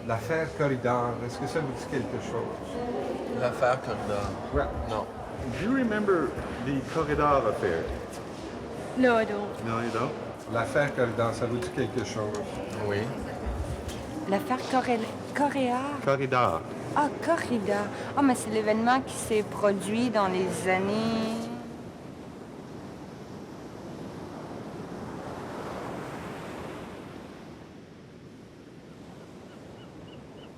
L'affaire Corridor, est-ce que ça vous dit quelque chose? L'affaire Corridor. Ouais. Non. Do you remember the Corridor affair? No, I don't. No, you don't? L'affaire Corridor, ça vous dit quelque chose? Oui. L'affaire Correa? Corridor. Ah, Corrida. Ah, mais c'est l'événement qui s'est produit dans les années...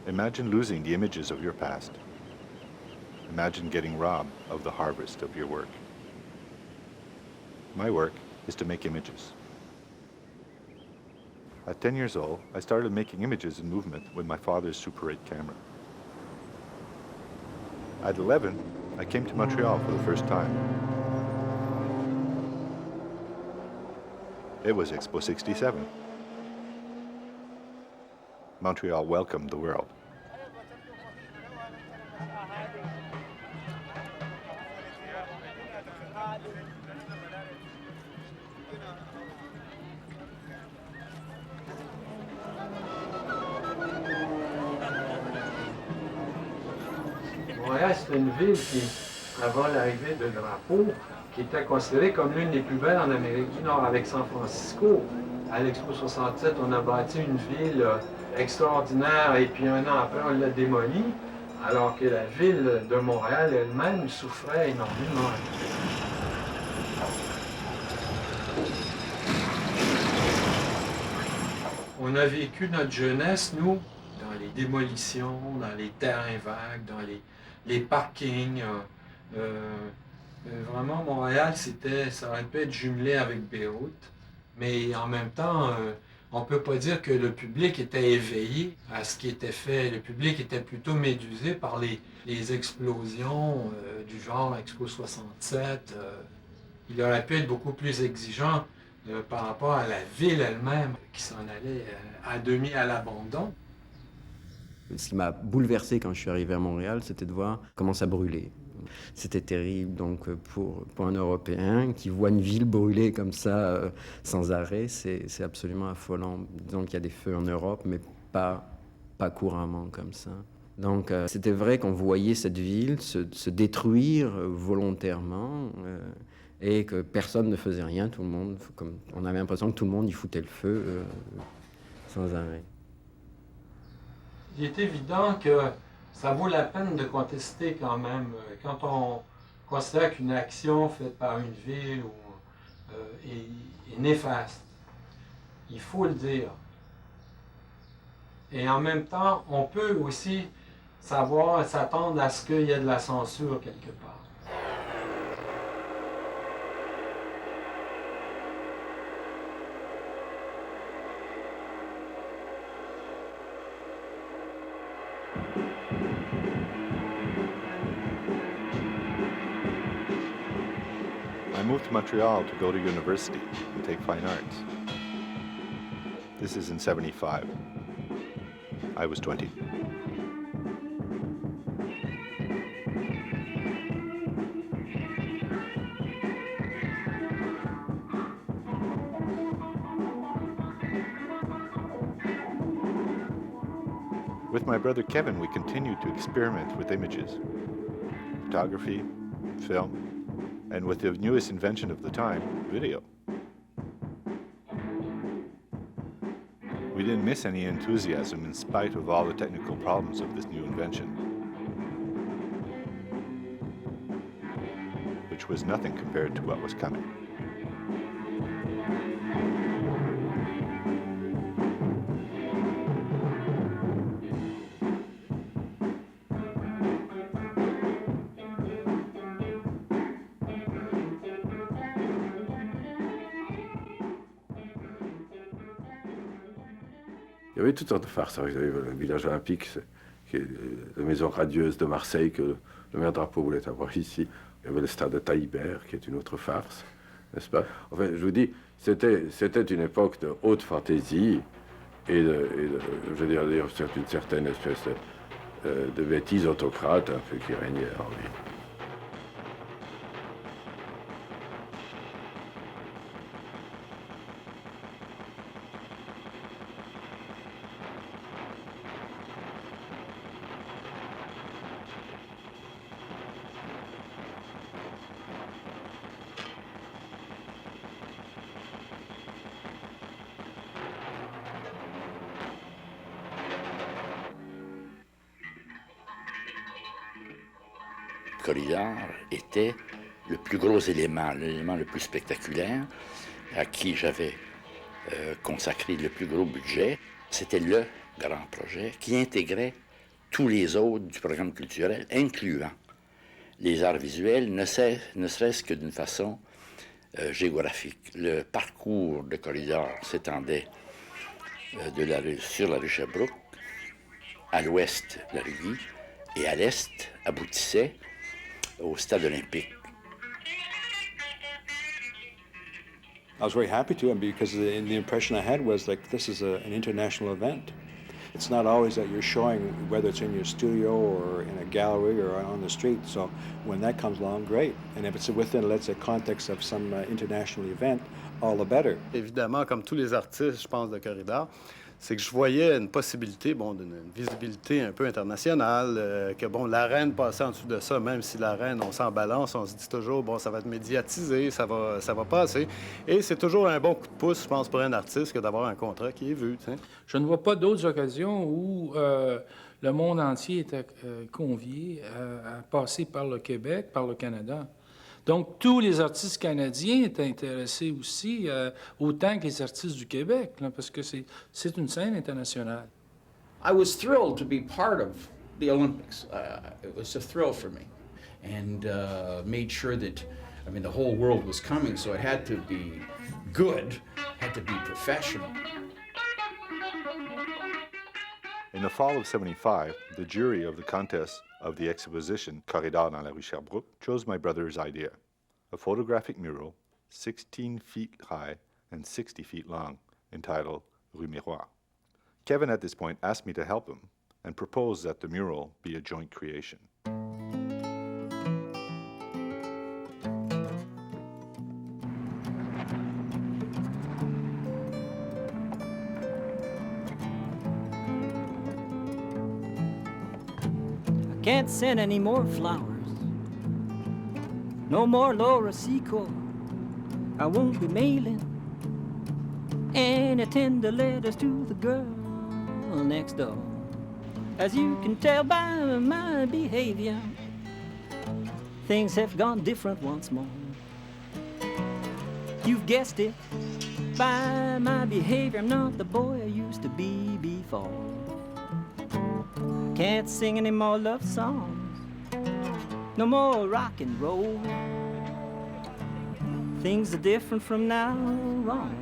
Imagine losing the images of your past. Imagine getting robbed of the harvest of your work. My work is to make images. At 10 years old, I started making images in movement with my father's Super 8 camera. At 11, I came to Montreal for the first time. It was Expo 67. Montreal welcomed the world. Montréal, c'est une ville qui, avant l'arrivée de Drapeau, qui était considérée comme l'une des plus belles en Amérique du Nord avec San Francisco. À l'Expo 67, on a bâti une ville extraordinaire et puis un an après, on l'a démolie, alors que la ville de Montréal elle-même souffrait énormément. On a vécu notre jeunesse, nous, dans les démolitions, dans les terrains vagues, dans les parkings. Vraiment, Montréal, ça aurait pu être jumelé avec Beyrouth. Mais en même temps, on ne peut pas dire que le public était éveillé à ce qui était fait. Le public était plutôt médusé par les explosions du genre Expo 67. Il aurait pu être beaucoup plus exigeant par rapport à la ville elle-même qui s'en allait à demi à l'abandon. Ce qui m'a bouleversé quand je suis arrivé à Montréal, c'était de voir comment ça brûlait. C'était terrible donc pour un Européen qui voit une ville brûler comme ça sans arrêt, c'est absolument affolant. Donc il y a des feux en Europe, mais pas couramment comme ça. Donc c'était vrai qu'on voyait cette ville se détruire volontairement et que personne ne faisait rien, tout le monde, on avait l'impression que tout le monde y foutait le feu sans arrêt. Il est évident que ça vaut la peine de contester quand même. Quand on considère qu'une action faite par une ville est néfaste, il faut le dire. Et en même temps, on peut aussi s'attendre à ce qu'il y ait de la censure quelque part. I moved to Montreal to go to university and take fine arts. This is in 75. I was 20. With my brother Kevin, we continued to experiment with images, photography, film, and with the newest invention of the time, video. We didn't miss any enthusiasm in spite of all the technical problems of this new invention, which was nothing compared to what was coming. Il y avait toutes sortes de farces. Il y avait le village olympique, qui est la maison radieuse de Marseille que le maire Drapeau voulait avoir ici. Il y avait le stade de Taillibert, qui est une autre farce, n'est-ce pas? Enfin, je vous dis, c'était une époque de haute fantaisie et je veux dire, une certaine espèce de bêtise autocrate un peu qui régnait en ville. corridor était le plus gros élément, l'élément le plus spectaculaire, à qui j'avais consacré le plus gros budget. C'était le grand projet qui intégrait tous les autres du programme culturel, incluant les arts visuels, ne serait-ce que d'une façon géographique. Le parcours de corridor s'étendait sur la rue Sherbrooke, à l'ouest, la rue Guy, et à l'est, aboutissait au stade olympique. I was very happy to, because the impression I had was like this is an international event. It's not always that you're showing, whether it's in your studio or in a gallery or on the street. So when that comes along, great. And if it's within, let's say, context of some international event, all the better. Évidemment, comme tous les artistes, je pense, de corridor, c'est que je voyais une possibilité, d'une visibilité un peu internationale, que, l'arène passait en dessous de ça, même si l'arène, on s'en balance, on se dit toujours, ça va être médiatisé, ça va passer. Et c'est toujours un bon coup de pouce, je pense, pour un artiste que d'avoir un contrat qui est vu, t'sais. Je ne vois pas d'autres occasions où le monde entier était convié à passer par le Québec, par le Canada. Donc, tous les artistes canadiens étaient intéressés aussi, autant que les artistes du Québec, là, parce que c'est une scène internationale. I was thrilled to be part of the Olympics. It was a thrill for me, and made sure that, the whole world was coming, so it had to be good, had to be professional. In the fall of 75, the jury of the contest of the exposition Corridor dans la rue Sherbrooke chose my brother's idea, a photographic mural 16 feet high and 60 feet long, entitled Rue Miroir. Kevin at this point asked me to help him and proposed that the mural be a joint creation. Can't send any more flowers, no more Laura Secord. I won't be mailing any tender letters to the girl next door. As you can tell by my behavior, things have gone different once more. You've guessed it, by my behavior, I'm not the boy I used to be before. Can't sing any more love songs, no more rock and roll. Things are different from now on.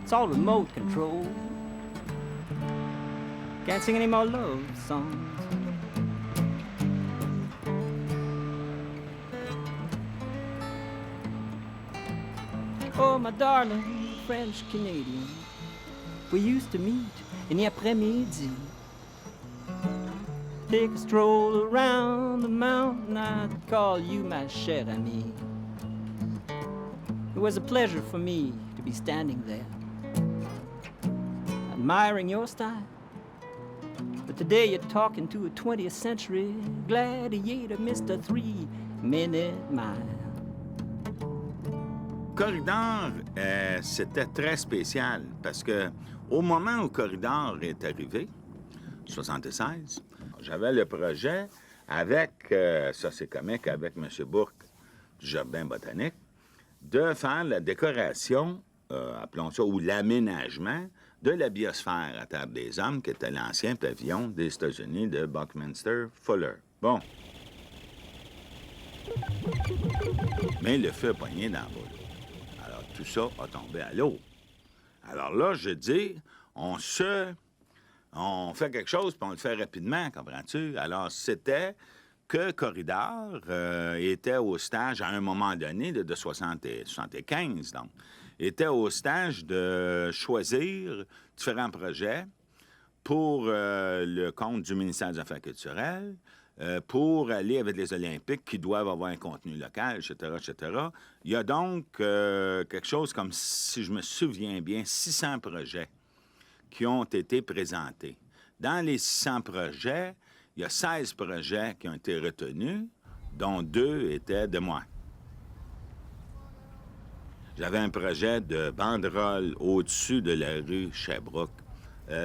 It's all remote control. Can't sing any more love songs. Oh, my darling French Canadian, we used to meet in the après-midi. Take a stroll around the mountain, I'd call you my cher ami. It was a pleasure for me to be standing there, admiring your style. But today you're talking to a 20th century gladiator, Mr. 3-minute mile. Corridor, c'était très spécial parce que au moment où Corridor est arrivé, 76, j'avais le projet avec, ça c'est comique, avec M. Bourque du Jardin botanique, de faire la décoration, appelons ça, ou l'aménagement de la biosphère à Table des Hommes, qui était l'ancien pavillon des États-Unis de Buckminster Fuller. Mais le feu a pogné dans la boule. Alors tout ça a tombé à l'eau. Alors là, je dis, on fait quelque chose, puis on le fait rapidement, comprends-tu? Alors, c'était que Corridor était au stage, à un moment donné, de 75, donc, était au stage de choisir différents projets pour le compte du ministère des Affaires culturelles, pour aller avec les Olympiques qui doivent avoir un contenu local, etc., etc. Il y a donc quelque chose comme, si je me souviens bien, 600 projets qui ont été présentés. Dans les 600 projets, il y a 16 projets qui ont été retenus, dont 2 étaient de moi. J'avais un projet de banderole au-dessus de la rue Sherbrooke.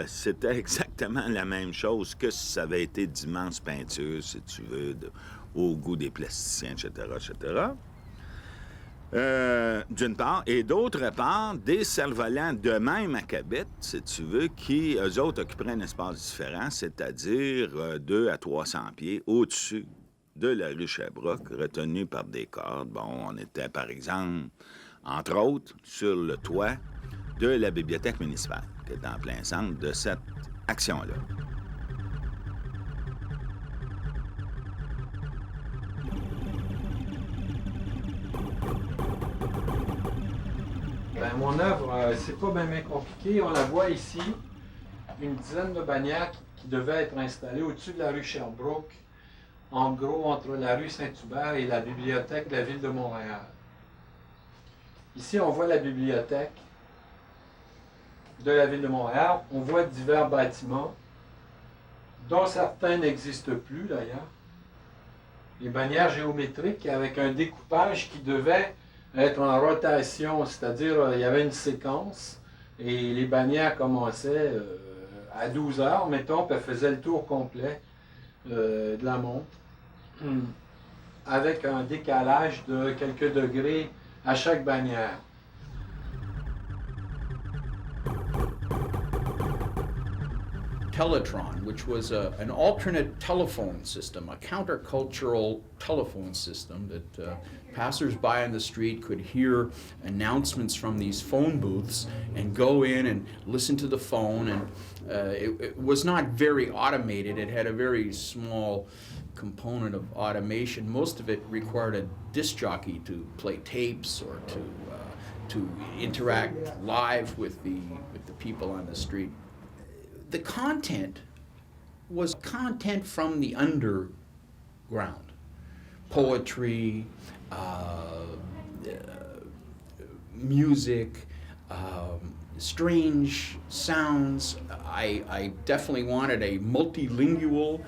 C'était exactement la même chose que si ça avait été d'immenses peintures, si tu veux, au goût des plasticiens, etc., etc. D'une part, et d'autre part, des cerfs-volants de même à Cabette, si tu veux, qui, eux autres, occuperaient un espace différent, c'est-à-dire 200 à 300 pieds au-dessus de la rue Sherbrooke, retenu par des cordes. Bon, on était, par exemple, entre autres, sur le toit de la bibliothèque municipale, qui est en plein centre de cette action-là. Ben, mon œuvre, c'est pas bien compliqué. On la voit ici, une dizaine de bannières qui devaient être installées au-dessus de la rue Sherbrooke, en gros entre la rue Saint-Hubert et la bibliothèque de la ville de Montréal. Ici, on voit la bibliothèque de la ville de Montréal. On voit divers bâtiments, dont certains n'existent plus d'ailleurs. Les bannières géométriques avec un découpage qui devait être en rotation, c'est-à-dire il y avait une séquence et les bannières commençaient à 12 heures, mettons, puis elles faisaient le tour complet de la montre, avec un décalage de quelques degrés à chaque bannière. Teletron, which was an alternate telephone system, a countercultural telephone system that passers-by on the street could hear announcements from these phone booths and go in and listen to the phone. And it was not very automated. It had a very small component of automation. Most of it required a disc jockey to play tapes or to interact live with the people on the street. The content was content from the underground. Poetry, music, strange sounds. I definitely wanted a multilingual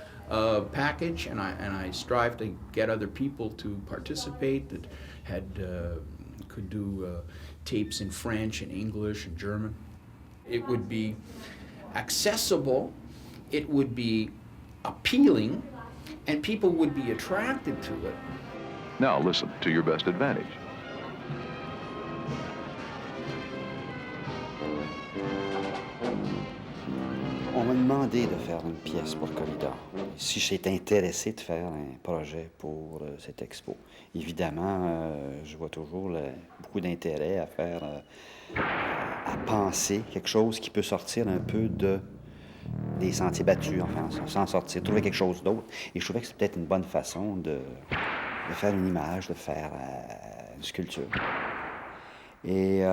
package, and I strived to get other people to participate that could do tapes in French and English and German. It would be accessible, it would be appealing, and people would be attracted to it. Now listen to your best advantage. On m'a demandé de faire une pièce pour Corridor, si j'étais intéressé de faire un projet pour cette expo. Évidemment, je vois toujours beaucoup d'intérêt à faire, à penser quelque chose qui peut sortir un peu des sentiers battus, enfin, s'en sortir, trouver quelque chose d'autre. Et je trouvais que c'était peut-être une bonne façon de faire une image, de faire une sculpture. Et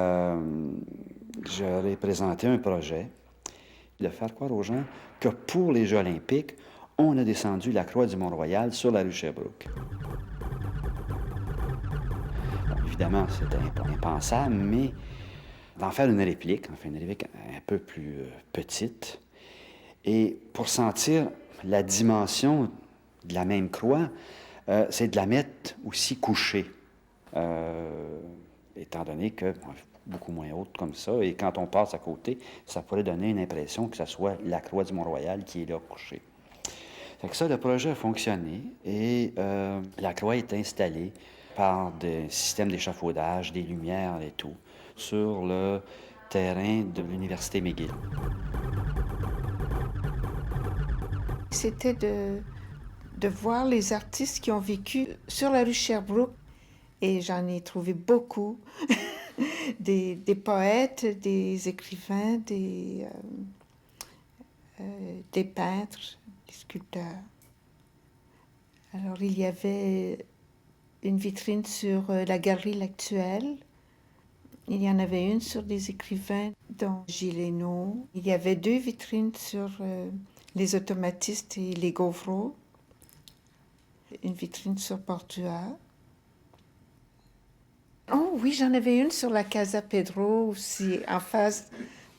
j'aurais présenté un projet de faire croire aux gens que pour les Jeux olympiques, on a descendu la croix du Mont-Royal sur la rue Sherbrooke. Bon, évidemment, c'était impensable, mais d'en faire une réplique un peu plus petite, et pour sentir la dimension de la même croix, c'est de la mettre aussi couchée, étant donné que beaucoup moins haute comme ça, et quand on passe à côté, ça pourrait donner une impression que ce soit la croix du Mont-Royal qui est là couchée. Fait que ça, le projet a fonctionné, et la croix est installée par des systèmes d'échafaudage, des lumières et tout, sur le terrain de l'Université McGill. C'était de voir les artistes qui ont vécu sur la rue Sherbrooke, et j'en ai trouvé beaucoup. Des poètes, des écrivains, des peintres, des sculpteurs. Alors, il y avait une vitrine sur la Galerie L'Actuelle. Il y en avait une sur des écrivains, dont Gilles Hainaut. Il y avait 2 vitrines sur les automatistes et les gauvreaux. Une vitrine sur Portuaire. Oh oui, j'en avais une sur la Casa Pedro aussi, en face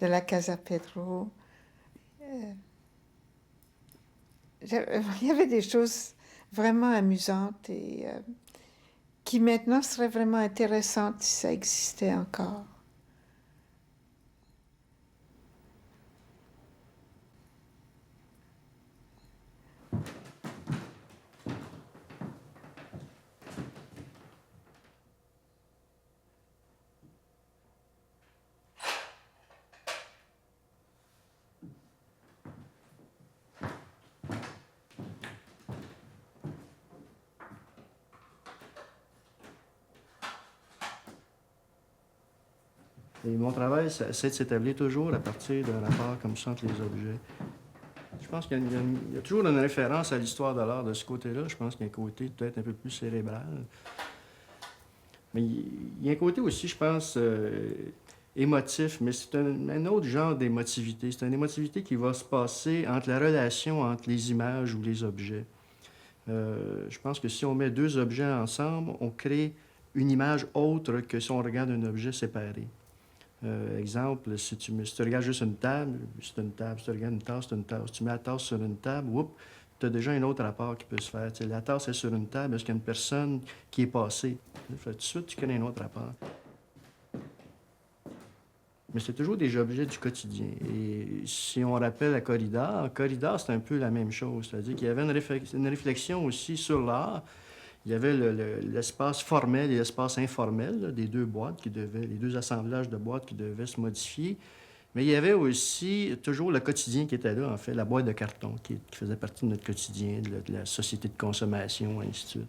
de la Casa Pedro. Il y avait des choses vraiment amusantes et qui maintenant seraient vraiment intéressantes si ça existait encore. Et mon travail, c'est de s'établir toujours à partir d'un rapport comme ça entre les objets. Je pense qu'il y a toujours une référence à l'histoire de l'art de ce côté-là. Je pense qu'il y a un côté peut-être un peu plus cérébral. Mais il y a un côté aussi, je pense, émotif, mais c'est un autre genre d'émotivité. C'est une émotivité qui va se passer entre la relation entre les images ou les objets. Je pense que si on met deux objets ensemble, on crée une image autre que si on regarde un objet séparé. Exemple, si tu regardes juste une table, c'est une table. Si tu regardes une tasse, c'est une tasse. Si tu mets la tasse sur une table, tu as déjà un autre rapport qui peut se faire. T'sais, la tasse est sur une table, est-ce qu'il y a une personne qui est passée? Tout de suite, tu crées un autre rapport. Mais c'est toujours des objets du quotidien. Et si on rappelle à Corridor, c'est un peu la même chose. C'est-à-dire qu'il y avait une réflexion aussi sur l'art. Il y avait l'espace formel et l'espace informel là, des deux boîtes les deux assemblages de boîtes qui devaient se modifier. Mais il y avait aussi toujours le quotidien qui était là, en fait, la boîte de carton qui faisait partie de notre quotidien, de la société de consommation, ainsi de suite.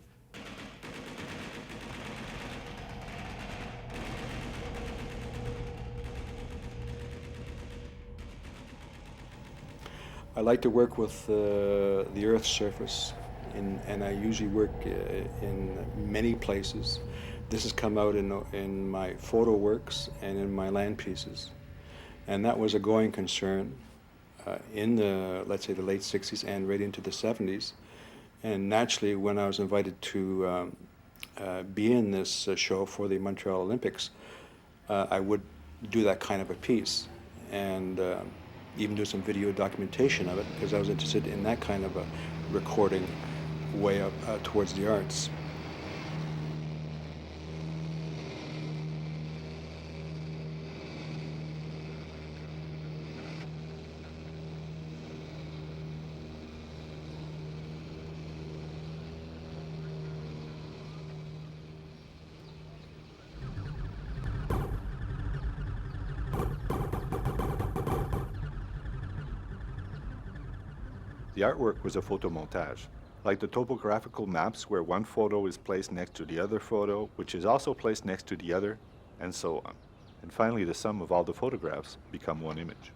I like to work with the Earth's surface, and I usually work in many places. This has come out in my photo works and in my land pieces. And that was a going concern in the, let's say, the late 60s and right into the 70s. And naturally, when I was invited to be in this show for the Montreal Olympics, I would do that kind of a piece and even do some video documentation of it because I was interested in that kind of a recording way up towards the arts. The artwork was a photomontage, like the topographical maps where one photo is placed next to the other photo, which is also placed next to the other, and so on. And finally, the sum of all the photographs become one image.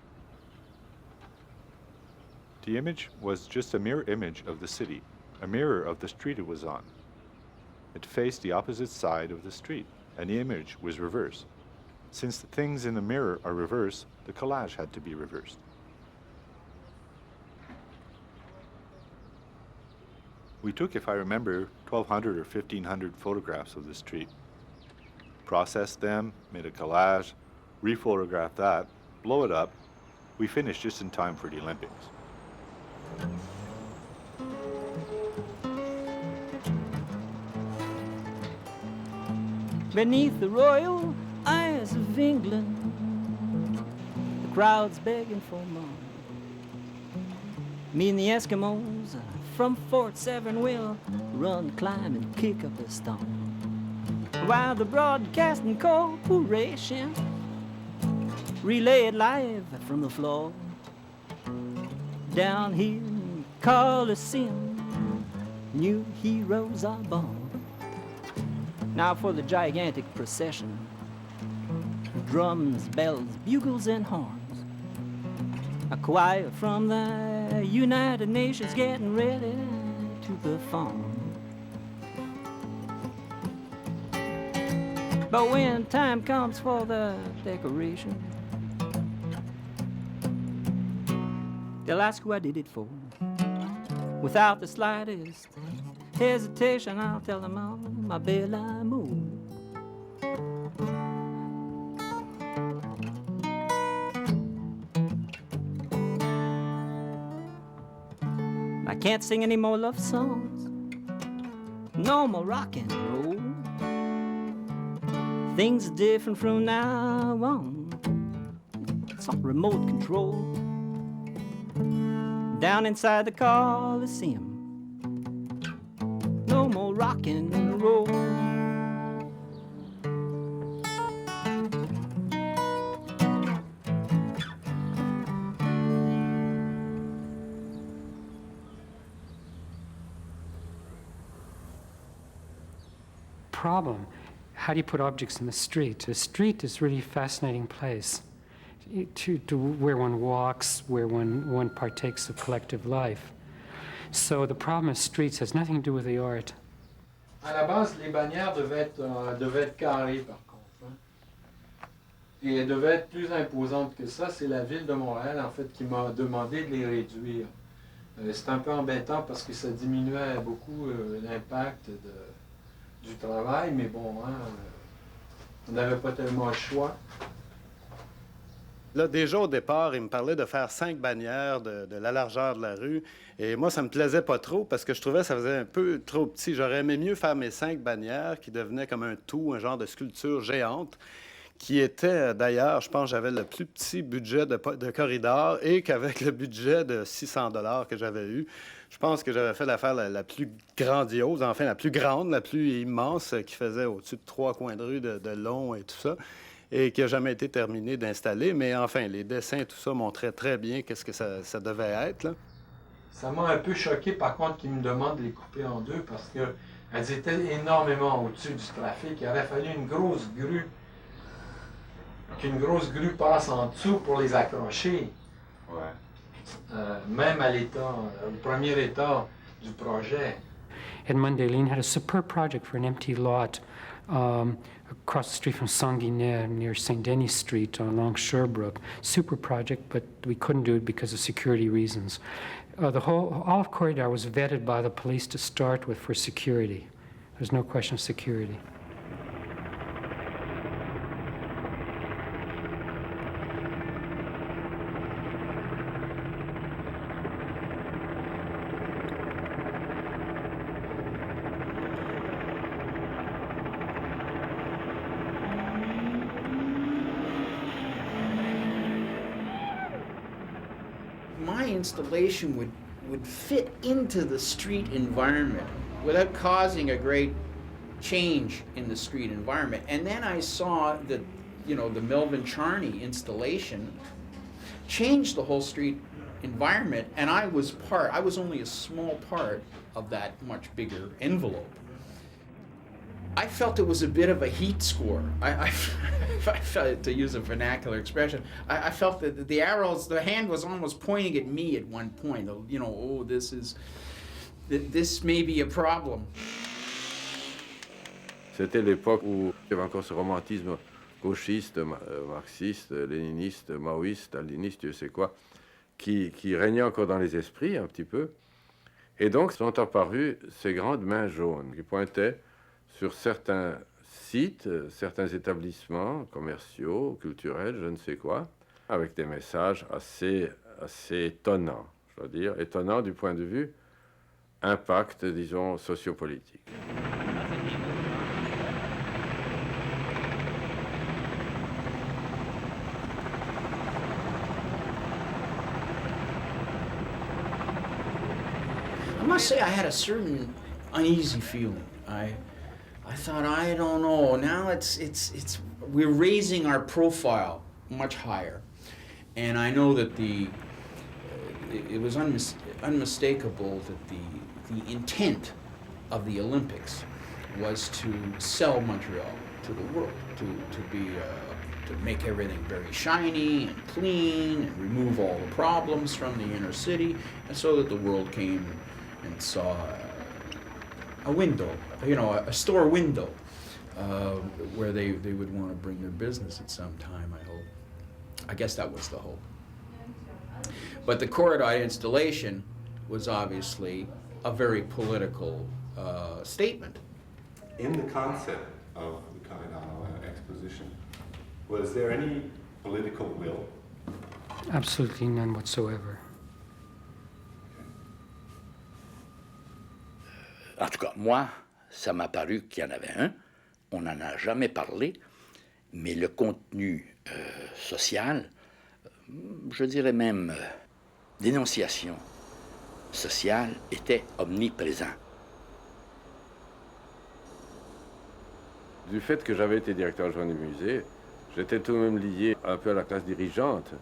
The image was just a mirror image of the city, a mirror of the street it was on. It faced the opposite side of the street, and the image was reversed. Since the things in the mirror are reversed, the collage had to be reversed. We took, if I remember, 1,200 or 1,500 photographs of the street. Processed them, made a collage, rephotographed that, blow it up. We finished just in time for the Olympics. Beneath the royal eyes of England, the crowd's begging for more. Me and the Eskimos from Fort Severn will run, climb, and kick up a stone. While the broadcasting corporation relay it live from the floor. Down here in Coliseum, new heroes are born. Now for the gigantic procession, drums, bells, bugles, and horns. A choir from the United Nations getting ready to perform. But when time comes for the decoration, they'll ask who I did it for. Without the slightest hesitation, I'll tell them all my belle amour. I can't sing any more love songs, no more rock and roll. Things are different from now on. It's all remote control. Down inside the Coliseum, no more rock and roll. Problem. how do you put objects in the street? The street is really a fascinating place to where one walks, where one partakes of collective life. So the problem of streets has nothing to do with the art. À la base, les bannières devaient être carrées, par contre. Hein. Et elles devaient être plus imposantes que ça. C'est la ville de Montréal, en fait, qui m'a demandé de les réduire. C'est un peu embêtant parce que ça diminuait beaucoup l'impact du travail, mais bon, hein, on n'avait pas tellement le choix. Là, déjà au départ, il me parlait de faire 5 bannières de la largeur de la rue. Et moi, ça me plaisait pas trop parce que je trouvais que ça faisait un peu trop petit. J'aurais aimé mieux faire mes 5 bannières qui devenaient comme un tout, un genre de sculpture géante, qui était d'ailleurs, je pense, j'avais le plus petit budget de corridor et qu'avec le budget de 600 $ que j'avais eu, je pense que j'avais fait l'affaire la plus grandiose, enfin la plus grande, la plus immense, qui faisait au-dessus de 3 coins de rue de long et tout ça, et qui n'a jamais été terminé d'installer. Mais enfin, les dessins, tout ça montraient très bien qu'est-ce que ça devait être, là. Ça m'a un peu choqué, par contre, qu'ils me demandent de les couper en deux parce qu'elles étaient énormément au-dessus du trafic. Il aurait fallu une grosse grue, qu'une grosse grue passe en dessous pour les accrocher. Ouais. Même à l'état, au premier état du projet. Edmond Deslignes had a superb project for an empty lot across the street from Sanguinet near St. Denis Street along Sherbrooke. Super project, but we couldn't do it because of security reasons. All of Corridor was vetted by the police to start with for security. There's no question of security. My installation would fit into the street environment without causing a great change in the street environment. And then I saw that, you know, the Melvin Charney installation changed the whole street environment, and I was only a small part of that much bigger envelope. I felt it was a bit of a heat score. I felt, to use a vernacular expression, I felt that the hand was almost pointing at me at one point. You know, oh, this may be a problem. C'était l'époque où il y avait encore ce romantisme gauchiste, marxiste, léniniste, maoïste, staliniste, je sais quoi, qui régnait encore dans les esprits un petit peu. Et donc sont apparues ces grandes mains jaunes qui pointaient sur certains sites, certains établissements commerciaux, culturels, je ne sais quoi, avec des messages assez étonnants, je dois dire, étonnants du point de vue impact, disons, sociopolitique. I must say I had a certain uneasy feeling. I thought, I don't know, now we're raising our profile much higher. And I know that it was unmistakable that the intent of the Olympics was to sell Montreal to the world, to make everything very shiny and clean and remove all the problems from the inner city, and so that the world came and saw a window, you know, a store window where they would want to bring their business at some time, I hope. I guess that was the hope. But the Corridor installation was obviously a very political statement. In the concept of the Corridor exposition, was there any political will? Absolutely none whatsoever. En tout cas, moi, ça m'a paru qu'il y en avait un. On n'en a jamais parlé, mais le contenu social, je dirais même dénonciation sociale, était omniprésent. Du fait que j'avais été directeur adjoint du musée, j'étais tout de même lié un peu à la classe dirigeante.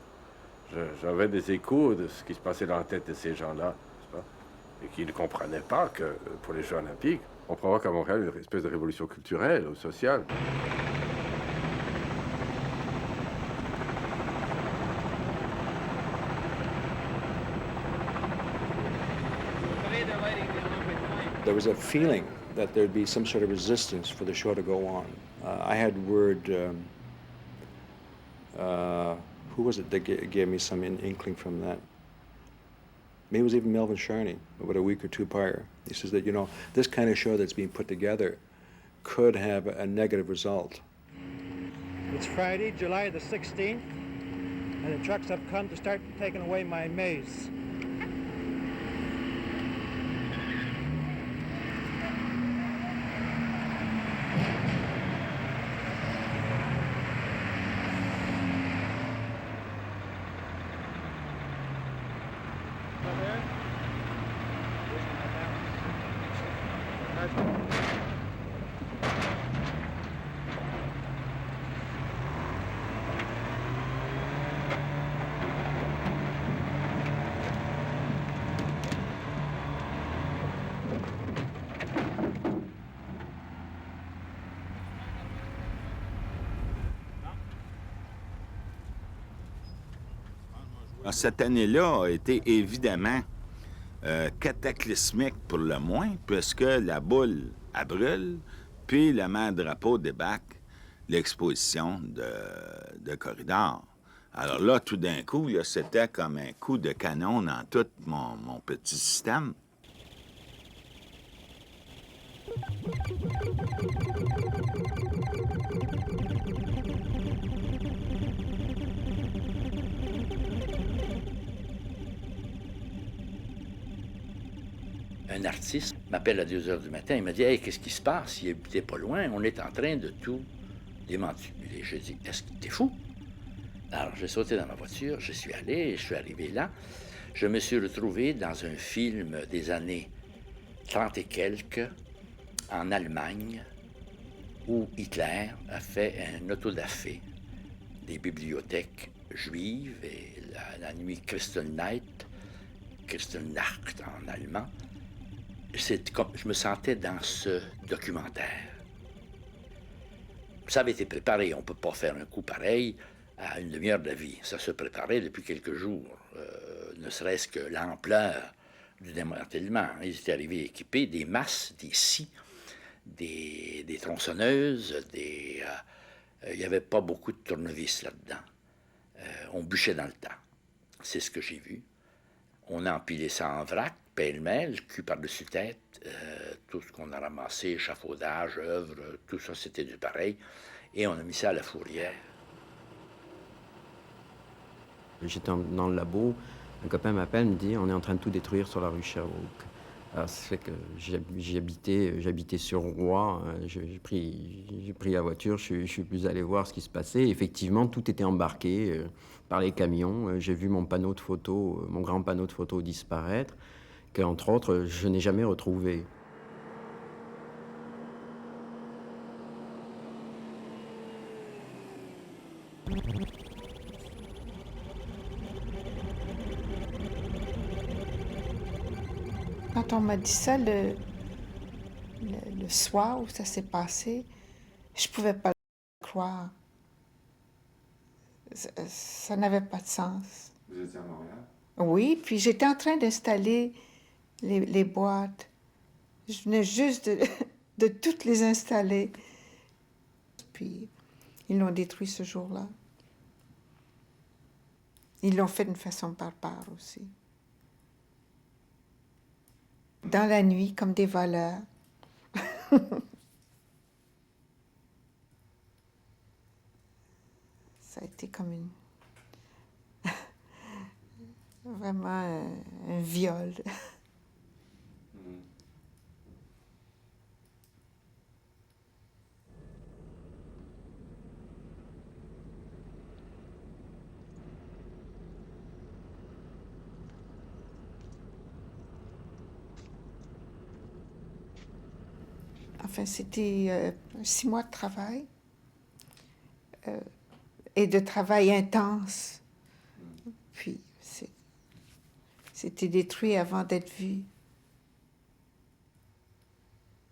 J'avais des échos de ce qui se passait dans la tête de ces gens-là, et qui ne comprenaient pas que pour les Jeux olympiques, On provoque à Montréal une espèce de révolution culturelle ou sociale. There was a feeling that there'd be some sort of resistance for the show to go on. I had word, who was it that gave me some inkling from that? Maybe it was even Melvin Charney, about a week or two prior. He says that, you know, this kind of show that's being put together could have a negative result. It's Friday, July the 16th, and the trucks have come to start taking away my maize. Cette année-là a été évidemment cataclysmique pour le moins, puisque la boule, elle brûle, puis le main-drapeau débarque l'exposition de Corridor. Alors là, tout d'un coup, c'était comme un coup de canon dans tout mon petit système. Un artiste m'appelle à 2 heures du matin, il m'a dit « Hey, qu'est-ce qui se passe? Il habitait pas loin, on est en train de tout démanteler. » J'ai dit « Est-ce que t'es fou? » Alors, j'ai sauté dans ma voiture, je suis allé, je suis arrivé là. Je me suis retrouvé dans un film des années 30 et quelques, en Allemagne, où Hitler a fait un autodafé des bibliothèques juives et la nuit Kristallnacht en allemand. Je me sentais dans ce documentaire. Ça avait été préparé. On ne peut pas faire un coup pareil à une demi-heure de la vie. Ça se préparait depuis quelques jours, ne serait-ce que l'ampleur du démantèlement. Ils étaient arrivés équipés des masses, des scies, des tronçonneuses, il n'y avait pas beaucoup de tournevis là-dedans. On bûchait dans le tas. C'est ce que j'ai vu. On a empilé ça en vrac, pêle-mêle, cul par-dessus tête. Tout ce qu'on a ramassé, échafaudage, œuvres, tout ça, c'était du pareil. Et on a mis ça à la fourrière. J'étais dans le labo, un copain m'appelle, me dit « On est en train de tout détruire sur la rue Sherbrooke ». Alors, ça fait que j'habitais sur Roy, j'ai pris la voiture, je suis plus allé voir ce qui se passait. Effectivement, tout était embarqué par les camions. J'ai vu mon panneau de photo, mon grand panneau de photo disparaître, qu'entre autres, je n'ai jamais retrouvé. Quand on m'a dit ça le soir où ça s'est passé, je pouvais pas le croire. Ça n'avait pas de sens. Vous étiez à Montréal? Oui, puis j'étais en train d'installer les boîtes. Je venais juste de toutes les installer. Puis ils l'ont détruit ce jour-là. Ils l'ont fait d'une façon barbare aussi. Dans la nuit, comme des voleurs. Ça a été comme vraiment un viol. Enfin, c'était 6 mois de travail et de travail intense. Puis, c'était détruit avant d'être vu.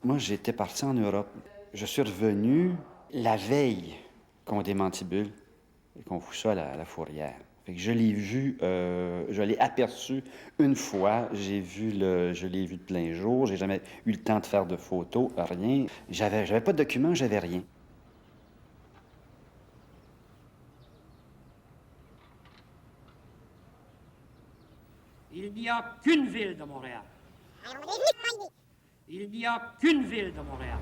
Moi, j'étais parti en Europe. Je suis revenu la veille qu'on démantibule et qu'on fout ça à la fourrière. Fait que je l'ai vu, je l'ai aperçu une fois. Je l'ai vu de plein jour. J'ai jamais eu le temps de faire de photos, rien. J'avais pas de documents, j'avais rien. Il n'y a qu'une ville de Montréal. Il n'y a qu'une ville de Montréal.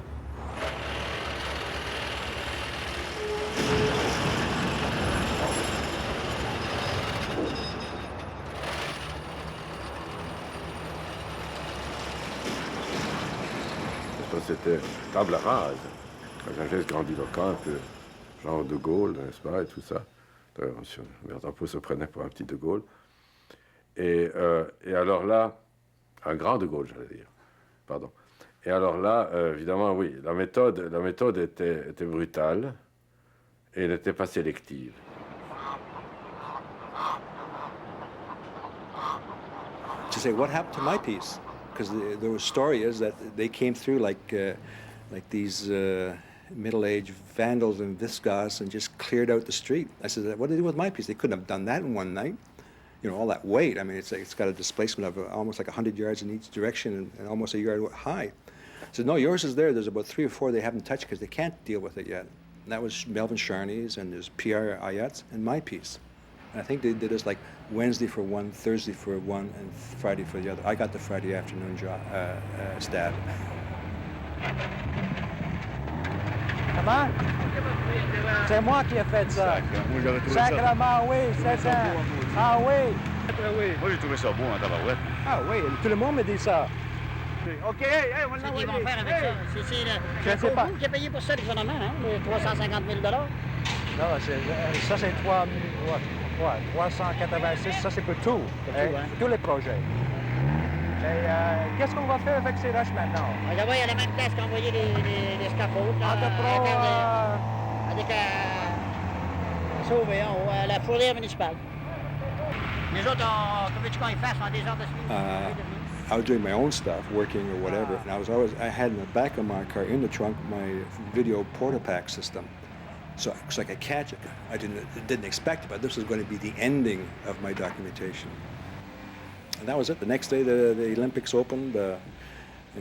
Ça, c'était table rase. Un geste grandiloquent, un peu genre de Gaulle, n'est-ce pas, et tout ça. D'ailleurs, M. Bertrampeau se prenait pour un petit de Gaulle. Et alors là, un grand de Gaulle, j'allais dire. Pardon. Et alors là, évidemment, oui, la méthode était brutale et elle n'était pas sélective. To say, what happened to my piece? Because the story is that they came through like these middle-aged vandals in Viscos and just cleared out the street. I said, what did they do with my piece? They couldn't have done that in one night. You know, all that weight. I mean, it's got a displacement of almost like 100 yards in each direction and almost a yard high. I said, no, yours is there. There's about 3 or 4 they haven't touched because they can't deal with it yet. And that was Melvin Charney's and there's Pierre Ayat's and my piece. And I think they did this like Wednesday for one, Thursday for one, and Friday for the other. I got the Friday afternoon stab. Comment? C'est moi qui ai fait ça. Sacrement, oui, c'est ça. Ah oui. Moi, j'ai trouvé ça beau en tabarouette. Ah oui, tout le monde me dit ça. OK, hey, on va Qu'est-ce qu'ils vont faire avec ça? C'est vous qui avez payé pour ça, le gouvernement, hein? Les 350 000 $? Non, ça, c'est 386, ça, c'est pour tout. Tous les projets. Mais qu'est-ce qu'on va faire avec ces roches maintenant? On va envoyer à la même place qu'envoyer les scaffolds. Avec sauver à la fourrière municipale. Les autres, veux-tu qu'on y fasse? On a des ordres de suivre. I was doing my own stuff, working or whatever, and I had in the back of my car, in the trunk, my video Portapack system. So I could catch it. I didn't expect it, but this was going to be the ending of my documentation. And that was it. The next day, the Olympics opened, and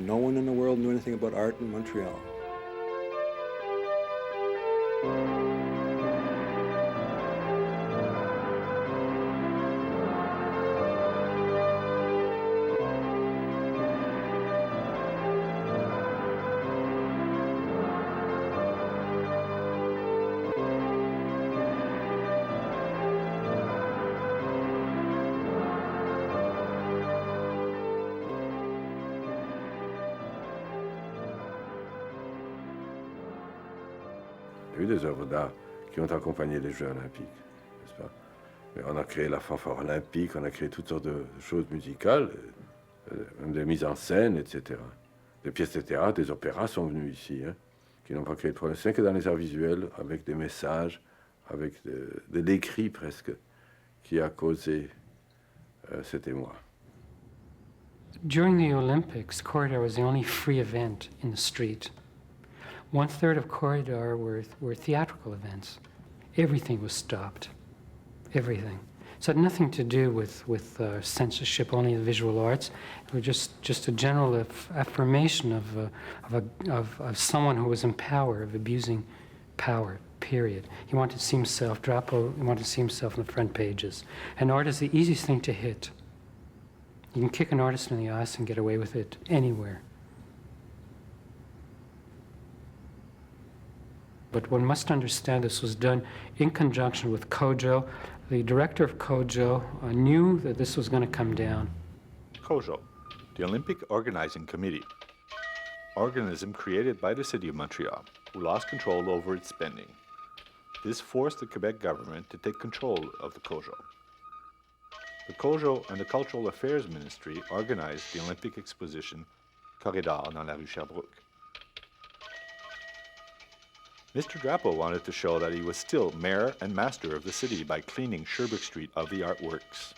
no one in the world knew anything about art in Montreal. Il y a eu des œuvres d'art qui ont accompagné les Jeux olympiques, n'est-ce pas? Mais on a créé la fanfare olympique, on a créé toutes sortes de choses musicales, même des mises en scène, etc. Des pièces de théâtre, des opéras sont venus ici, hein, qui n'ont pas créé de problème. C'est que dans les arts visuels, avec des messages, avec de l'écrit presque, qui a causé cet émoi. During the Olympics, Corridor was the only free event in the street. 1/3 of Corridor were theatrical events. Everything was stopped. Everything. So it had nothing to do with censorship, only the visual arts. It was just a general affirmation of someone who was in power, of abusing power, period. He wanted to see himself, Drapeau, he wanted to see himself on the front pages. And art is the easiest thing to hit. You can kick an artist in the ass and get away with it anywhere. But one must understand this was done in conjunction with COJO. The director of COJO knew that this was going to come down. COJO, the Olympic Organizing Committee, organism created by the city of Montreal, who lost control over its spending. This forced the Quebec government to take control of the COJO. The COJO and the Cultural Affairs Ministry organized the Olympic exposition Corridor dans la rue Sherbrooke. Mr. Drapeau wanted to show that he was still mayor and master of the city by cleaning Sherbrooke Street of the artworks.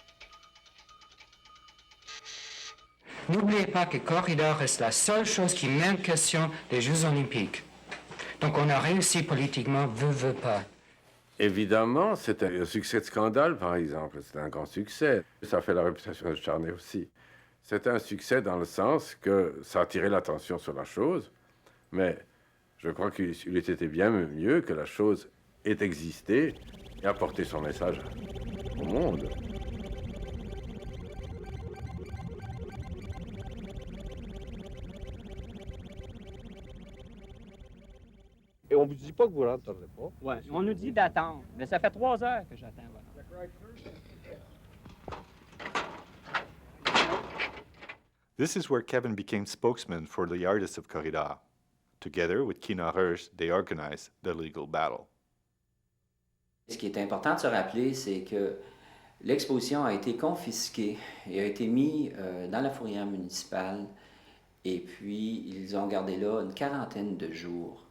N'oubliez pas que Corridor reste la seule chose qui met en question les Jeux olympiques. Donc on a réussi politiquement, veut pas. Évidemment, c'est un succès de scandale, par exemple. C'est un grand succès. Ça fait la réputation de Charnay aussi. C'est un succès dans le sens que ça a attiré l'attention sur la chose, mais je crois qu'il eût été bien mieux que la chose ait existé et apporté son message au monde. Et on vous dit pas que vous rentrerez pas. Oui, on nous dit d'attendre, mais ça fait 3 heures que j'attends. Voilà. This is where Kevin became spokesman for the artists of Corrida. Together with Kina Hirsch, they organized the legal battle. Ce qui est important de se rappeler, c'est que l'exposition a été confisquée et a été mise dans la fourrière municipale, et puis ils ont gardé là une quarantaine de jours.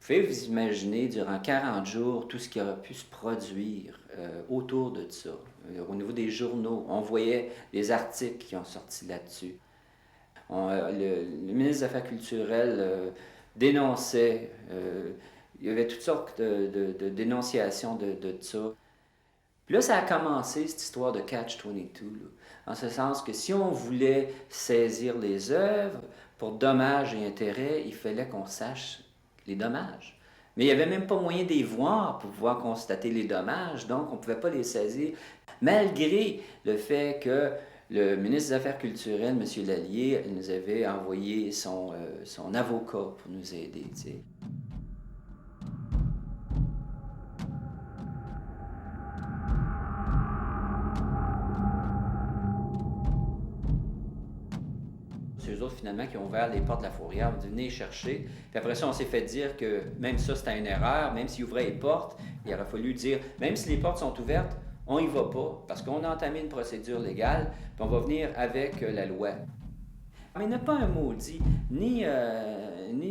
Vous pouvez vous imaginer, durant 40 jours, tout ce qui aurait pu se produire autour de ça. Au niveau des journaux, on voyait les articles qui ont sorti là-dessus. Le ministre des Affaires culturelles dénonçait, il y avait toutes sortes de dénonciations de ça. Puis là, ça a commencé, cette histoire de Catch-22, en ce sens que si on voulait saisir les œuvres pour dommages et intérêts, il fallait qu'on sache les dommages. Mais il n'y avait même pas moyen de les voir pour pouvoir constater les dommages, donc on ne pouvait pas les saisir, malgré le fait que le ministre des Affaires culturelles, M. Lallier, nous avait envoyé son avocat pour nous aider, tu sais. C'est eux autres, finalement, qui ont ouvert les portes de la fourrière, on dit venez chercher. Puis après ça, on s'est fait dire que même ça, c'était une erreur. Même s'ils ouvraient les portes, il aurait fallu dire, même si les portes sont ouvertes, on y va pas, parce qu'on a entamé une procédure légale, puis on va venir avec la loi. Mais il n'y a pas un maudit, ni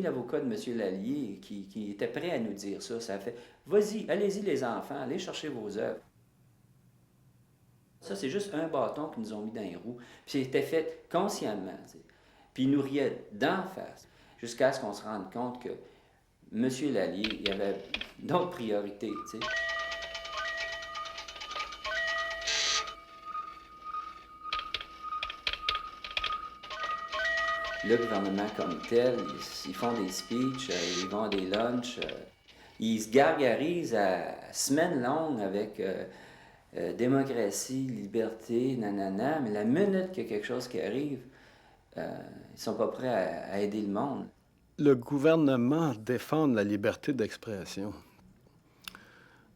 l'avocat de M. Lallier qui était prêt à nous dire ça. Ça a fait, vas-y, allez-y les enfants, allez chercher vos œuvres. Ça, c'est juste un bâton qu'ils nous ont mis dans les roues. Puis c'était fait consciemment, t'sais. Puis ils nous riaient d'en face, jusqu'à ce qu'on se rende compte que M. Lallier, il y avait d'autres priorités, tu sais. Le gouvernement comme tel, ils font des speeches, ils vont à des lunchs, ils se gargarisent à semaine longue avec démocratie, liberté, nanana, mais la minute qu'il y a quelque chose qui arrive, ils sont pas prêts à aider le monde. Le gouvernement défend la liberté d'expression.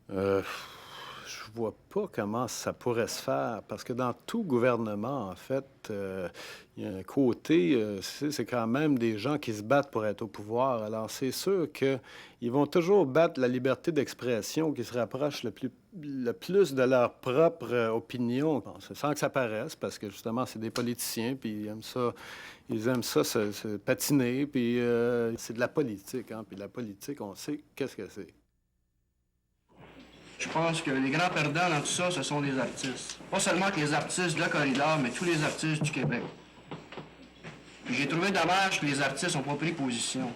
Je vois pas comment ça pourrait se faire, parce que dans tout gouvernement, en fait, il y a un côté, c'est quand même des gens qui se battent pour être au pouvoir. Alors, c'est sûr qu'ils vont toujours battre la liberté d'expression qui se rapproche le plus de leur propre opinion, sans que ça paraisse, parce que justement, c'est des politiciens, puis ils aiment ça se patiner, puis c'est de la politique, hein, puis la politique, on sait qu'est-ce que c'est. Je pense que les grands perdants dans tout ça, ce sont les artistes. Pas seulement que les artistes de Corridor, mais tous les artistes du Québec. Puis j'ai trouvé dommage que les artistes n'ont pas pris position.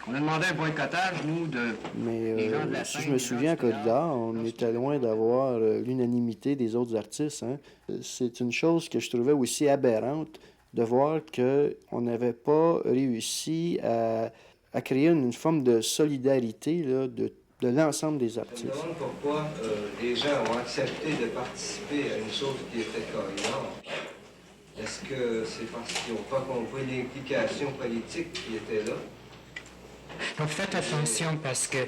On a demandé un boycottage, nous, de... Mais si je me souviens, à Corridor, on était loin d'avoir l'unanimité des autres artistes. Hein. C'est une chose que je trouvais aussi aberrante de voir qu'on n'avait pas réussi à créer une forme de solidarité là, de l'ensemble des artistes. Je me demande pourquoi les gens ont accepté de participer à une chose qui était Corridor. Est-ce que c'est parce qu'ils n'ont pas compris l'implication politique qui était là? Donc faites attention parce que,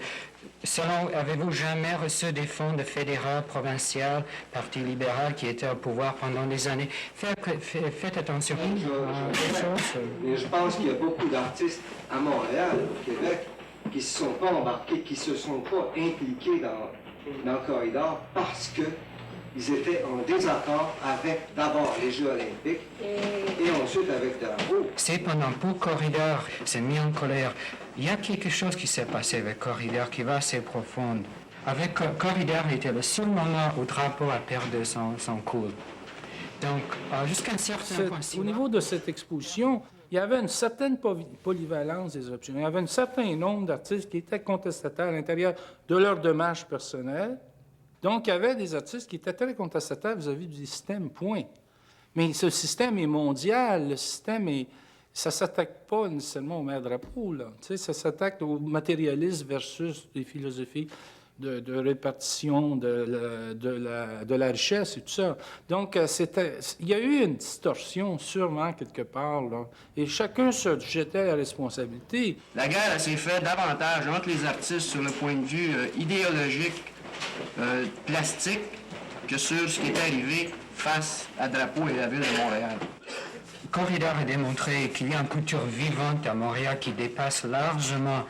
avez-vous jamais reçu des fonds de fédéral, provincial, Parti libéral qui était au pouvoir pendant des années? Faites attention. Mais je pense qu'il y a beaucoup d'artistes à Montréal, au Québec, qui ne se sont pas embarqués, qui ne se sont pas impliqués dans le Corridor parce qu'ils étaient en désaccord avec d'abord les Jeux olympiques et ensuite avec Drapeau. Cependant, pour Corridor, c'est mis en colère. Il y a quelque chose qui s'est passé avec Corridor qui va assez profond. Avec Corridor, il était le seul moment où Drapeau a perdu son cool. Donc, jusqu'à un certain point. Au niveau de cette exposition, il y avait une certaine polyvalence des options. Il y avait un certain nombre d'artistes qui étaient contestataires à l'intérieur de leur démarche personnelle. Donc, il y avait des artistes qui étaient très contestataires vis-à-vis du système, point. Mais ce système est mondial, le système est... Ça ne s'attaque pas nécessairement au maire drapeau, là. Tu sais, ça s'attaque au matérialisme versus des philosophies de répartition de la richesse et tout ça. Donc, il y a eu une distorsion, sûrement, quelque part, là. Et chacun se jetait la responsabilité. La guerre, elle s'est faite davantage entre les artistes sur le point de vue idéologique, plastique, que sur ce qui est arrivé face à Drapeau et la ville de Montréal. Corridor a démontré qu'il y a une culture vivante à Montréal qui dépasse largement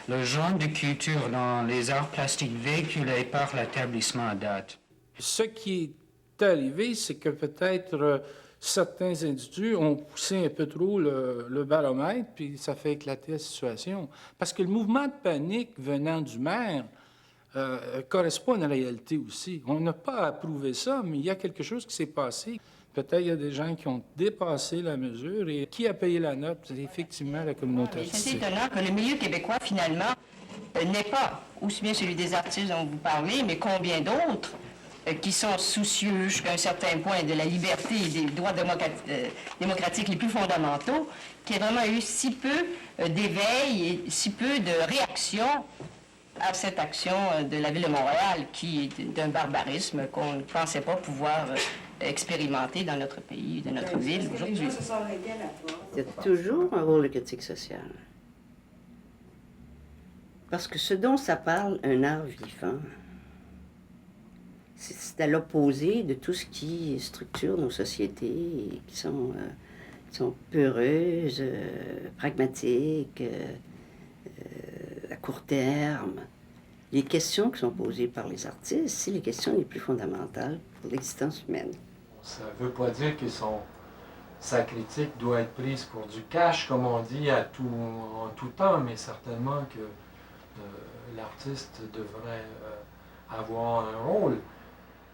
le genre de culture dans les arts plastiques véhiculés par l'établissement à date. Ce qui est arrivé, c'est que peut-être certains individus ont poussé un peu trop le baromètre, puis ça fait éclater la situation. Parce que le mouvement de panique venant du maire correspond à une réalité aussi. On n'a pas approuvé ça, mais il y a quelque chose qui s'est passé. Peut-être il y a des gens qui ont dépassé la mesure et qui a payé la note? C'est effectivement la communauté artistique. C'est étonnant que le milieu québécois, finalement, n'est pas aussi bien celui des artistes dont vous parlez, mais combien d'autres qui sont soucieux jusqu'à un certain point de la liberté et des droits démocratiques les plus fondamentaux, qui a vraiment eu si peu d'éveil et si peu de réaction à cette action de la Ville de Montréal, qui est d'un barbarisme qu'on ne pensait pas pouvoir expérimenter dans notre pays, dans notre ville aujourd'hui. C'est toujours un rôle de critique sociale. Parce que ce dont ça parle, un art vivant, c'est à l'opposé de tout ce qui structure nos sociétés, et qui sont peureuses, pragmatiques, à court terme. Les questions qui sont posées par les artistes, c'est les questions les plus fondamentales pour l'existence humaine. Ça ne veut pas dire que sa critique doit être prise pour du cash, comme on dit en tout temps, mais certainement que l'artiste devrait avoir un rôle.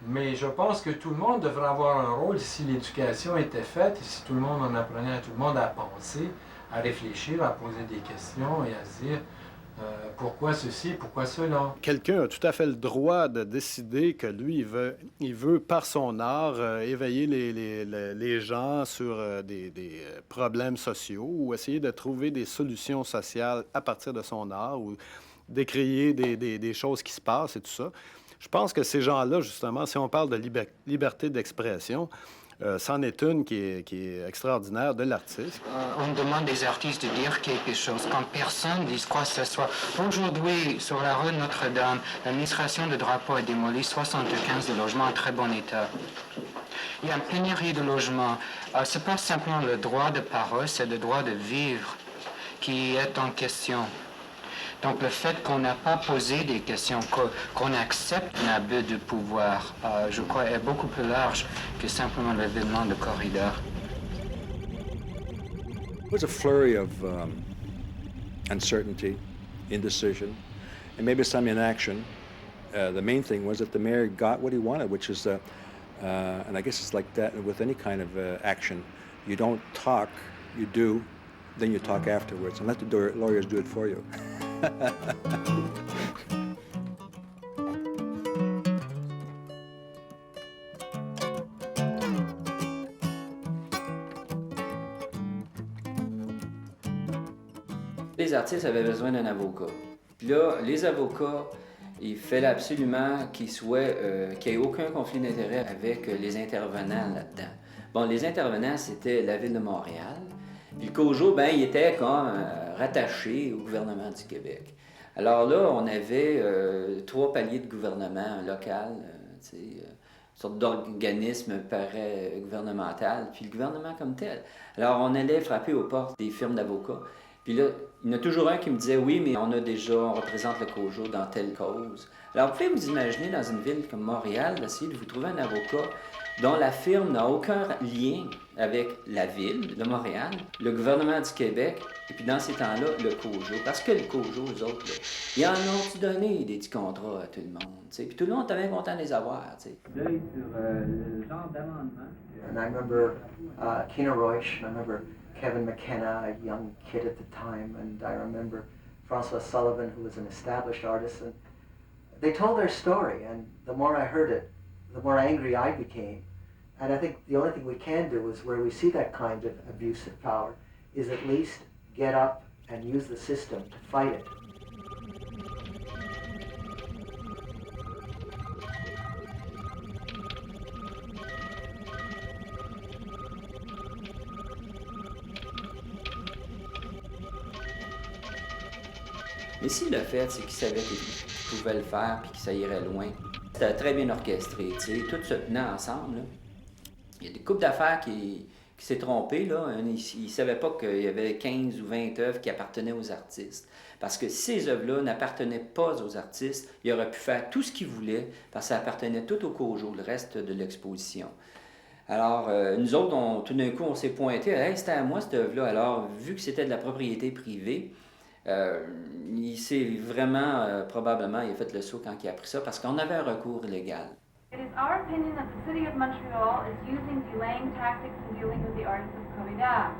Mais je pense que tout le monde devrait avoir un rôle si l'éducation était faite et si tout le monde en apprenait à tout le monde à penser, à réfléchir, à poser des questions et à se dire pourquoi ceci, pourquoi cela. Quelqu'un a tout à fait le droit de décider que lui, il veut par son art, éveiller les gens sur des problèmes sociaux ou essayer de trouver des solutions sociales à partir de son art ou décrier des choses qui se passent et tout ça. Je pense que ces gens-là, justement, si on parle de liberté d'expression, c'en est une qui est extraordinaire de l'artiste. On demande des artistes de dire quelque chose quand personne ne dit quoi que ce soit. Aujourd'hui, sur la rue de Notre-Dame, l'administration de Drapeau a démoli 75 de logements en très bon état. Il y a une pénurie de logements. Ce n'est pas simplement le droit de parole, c'est le droit de vivre qui est en question. Donc le fait qu'on n'a pas posé des questions, qu'on accepte un abus de pouvoir, je crois, est beaucoup plus large que simplement l'événement de Corridor. It was a flurry of uncertainty, indecision, and maybe some inaction. The main thing was that the mayor got what he wanted, which is, and I guess it's like that with any kind of action. You don't talk, you do, then you talk afterwards, and let the lawyers do it for you. Les artistes avaient besoin d'un avocat. Puis là, les avocats, il fallait absolument qu'il n'y ait aucun conflit d'intérêt avec les intervenants là-dedans. Bon, les intervenants, c'était la Ville de Montréal. Puis le COJO, ben, il était comme rattaché au gouvernement du Québec. Alors là, on avait 3 paliers de gouvernement local, une sorte d'organisme gouvernemental, puis le gouvernement comme tel. Alors on allait frapper aux portes des firmes d'avocats. Puis là, il y en a toujours un qui me disait « Oui, mais on représente le COJO dans telle cause. » Alors vous pouvez vous imaginer dans une ville comme Montréal, d'essayer de vous trouver un avocat dont la firme n'a aucun lien avec la ville de Montréal, le gouvernement du Québec, et puis dans ces temps-là, le COJO. Parce que le COJO, eux autres, là, ils en ont donné des petits contrats à tout le monde, tu sais. Puis tout le monde était bien content de les avoir, tu sais. L'œil sur le genre d'amendement. And I remember Keena Royce, and I remember Kevin McKenna, a young kid at the time, and I remember Francois Sullivan, who was an established artist, and they told their story, and the more I heard it, the more angry I became. And I think the only thing we can do is where we see that kind of abuse of power is at least get up and use the system to fight it. Mais si le fait, c'est qu'ils savaient qu'ils pouvaient le faire puis que ça irait loin. C'était très bien orchestré, tu sais, tout se tenait ensemble, là. Il y a des couples d'affaires qui s'est trompé, là. Il ne savait pas qu'il y avait 15 ou 20 œuvres qui appartenaient aux artistes. Parce que si ces œuvres-là n'appartenaient pas aux artistes, il aurait pu faire tout ce qu'il voulait, parce que ça appartenait tout au COJO, le reste de l'exposition. Alors, nous autres, tout d'un coup, on s'est pointé, hey, c'était à moi cette œuvre-là. Alors, vu que c'était de la propriété privée, il s'est vraiment, probablement, il a fait le saut quand il a appris ça, parce qu'on avait un recours illégal. It is our opinion that the City of Montreal is using delaying tactics in dealing with the artists of Corrida.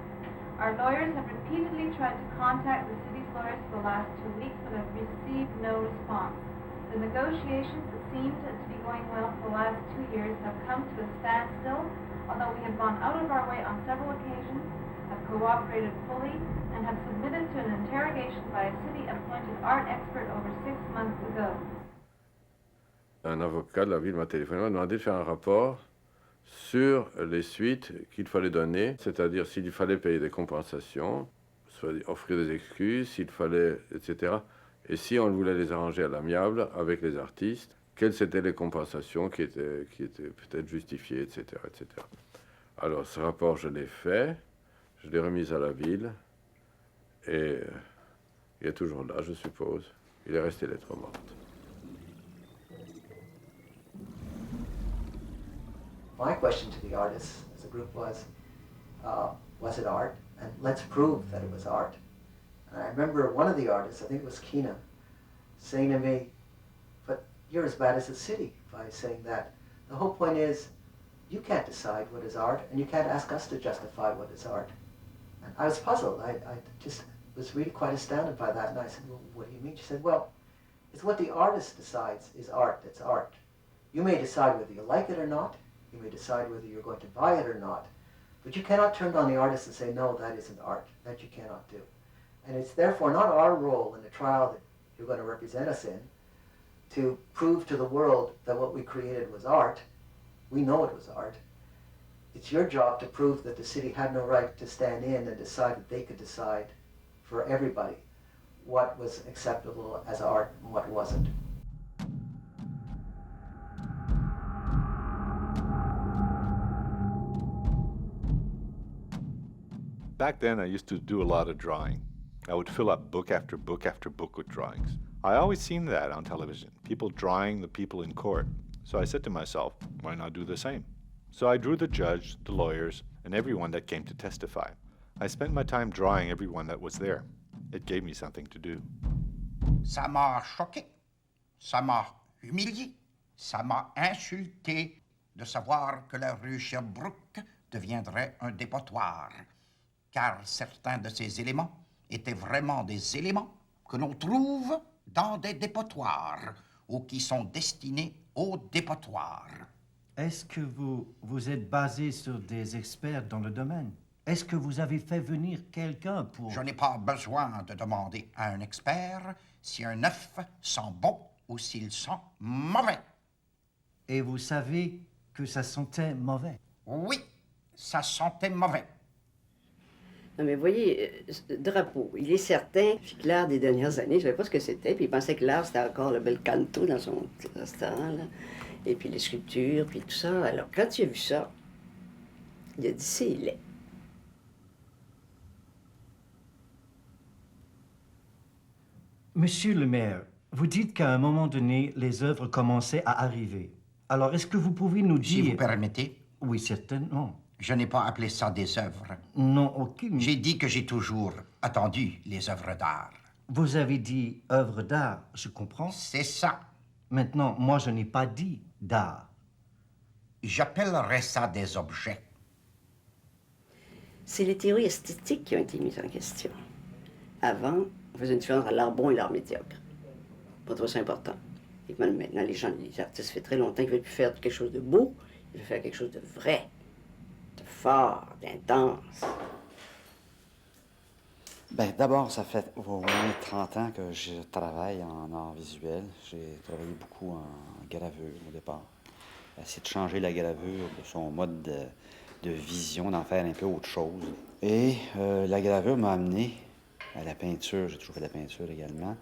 Our lawyers have repeatedly tried to contact the city's lawyers for the last 2 weeks but have received no response. The negotiations that seemed to be going well for the last 2 years have come to a standstill, although we have gone out of our way on several occasions, have cooperated fully, and have submitted to an interrogation by a city-appointed art expert over 6 months ago. Un avocat de la ville m'a téléphoné, m'a demandé de faire un rapport sur les suites qu'il fallait donner, c'est-à-dire s'il fallait payer des compensations, soit offrir des excuses, s'il fallait, etc. Et si on voulait les arranger à l'amiable avec les artistes, quelles étaient les compensations qui étaient peut-être justifiées, etc., etc. Alors ce rapport, je l'ai fait, je l'ai remis à la ville, et il est toujours là, je suppose. Il est resté lettre morte. My question to the artists as a group was it art? And let's prove that it was art. And I remember one of the artists, I think it was Keena, saying to me, but you're as bad as the city by saying that. The whole point is, you can't decide what is art, and you can't ask us to justify what is art. And I was puzzled. I just was really quite astounded by that. And I said, well, what do you mean? She said, well, it's what the artist decides is art that's art. You may decide whether you like it or not. You may decide whether you're going to buy it or not. But you cannot turn on the artist and say, no, that isn't art. That you cannot do. And it's therefore not our role in the trial that you're going to represent us in to prove to the world that what we created was art. We know it was art. It's your job to prove that the city had no right to stand in and decide that they could decide for everybody what was acceptable as art and what wasn't. Back then, I used to do a lot of drawing. I would fill up book after book after book with drawings. I always seen that on television, people drawing the people in court. So I said to myself, why not do the same? So I drew the judge, the lawyers, and everyone that came to testify. I spent my time drawing everyone that was there. It gave me something to do. Ça m'a choqué, ça m'a humilié, ça m'a insulté de savoir que la rue Sherbrooke deviendrait un dépotoir, car certains de ces éléments étaient vraiment des éléments que l'on trouve dans des dépotoirs ou qui sont destinés aux dépotoirs. Est-ce que vous êtes basé sur des experts dans le domaine? Est-ce que vous avez fait venir quelqu'un pour... Je n'ai pas besoin de demander à un expert si un œuf sent bon ou s'il sent mauvais. Et vous savez que ça sentait mauvais? Oui, ça sentait mauvais. Non, mais voyez, drapeau, il est certain que l'art des dernières années, je ne savais pas ce que c'était, puis il pensait que l'art, c'était encore le bel canto dans son petit restaurant, là. Et puis les sculptures, puis tout ça. Alors, quand il a vu ça, il a dit, c'est laid. Monsieur le maire, vous dites qu'à un moment donné, les œuvres commençaient à arriver. Alors, est-ce que vous pouvez nous dire... Si vous permettez, Oui, certainement. Je n'ai pas appelé ça des œuvres. Non, aucune. J'ai dit que j'ai toujours attendu les œuvres d'art. Vous avez dit œuvre d'art, je comprends. C'est ça. Maintenant, moi, je n'ai pas dit d'art. J'appellerais ça des objets. C'est les théories esthétiques qui ont été mises en question. Avant, on faisait une différence entre l'art bon et l'art médiocre. Pas trop c'est important. Et maintenant, les artistes, ça fait très longtemps qu'ils ne veulent plus faire quelque chose de beau, ils veulent faire quelque chose de vrai, de fort, d'intense. Bien, d'abord, ça fait au moins 30 ans que je travaille en art visuel. J'ai travaillé beaucoup en gravure au départ. Essayer de changer la gravure de son mode de vision, d'en faire un peu autre chose. Et la gravure m'a amené à la peinture. J'ai toujours fait de la peinture également.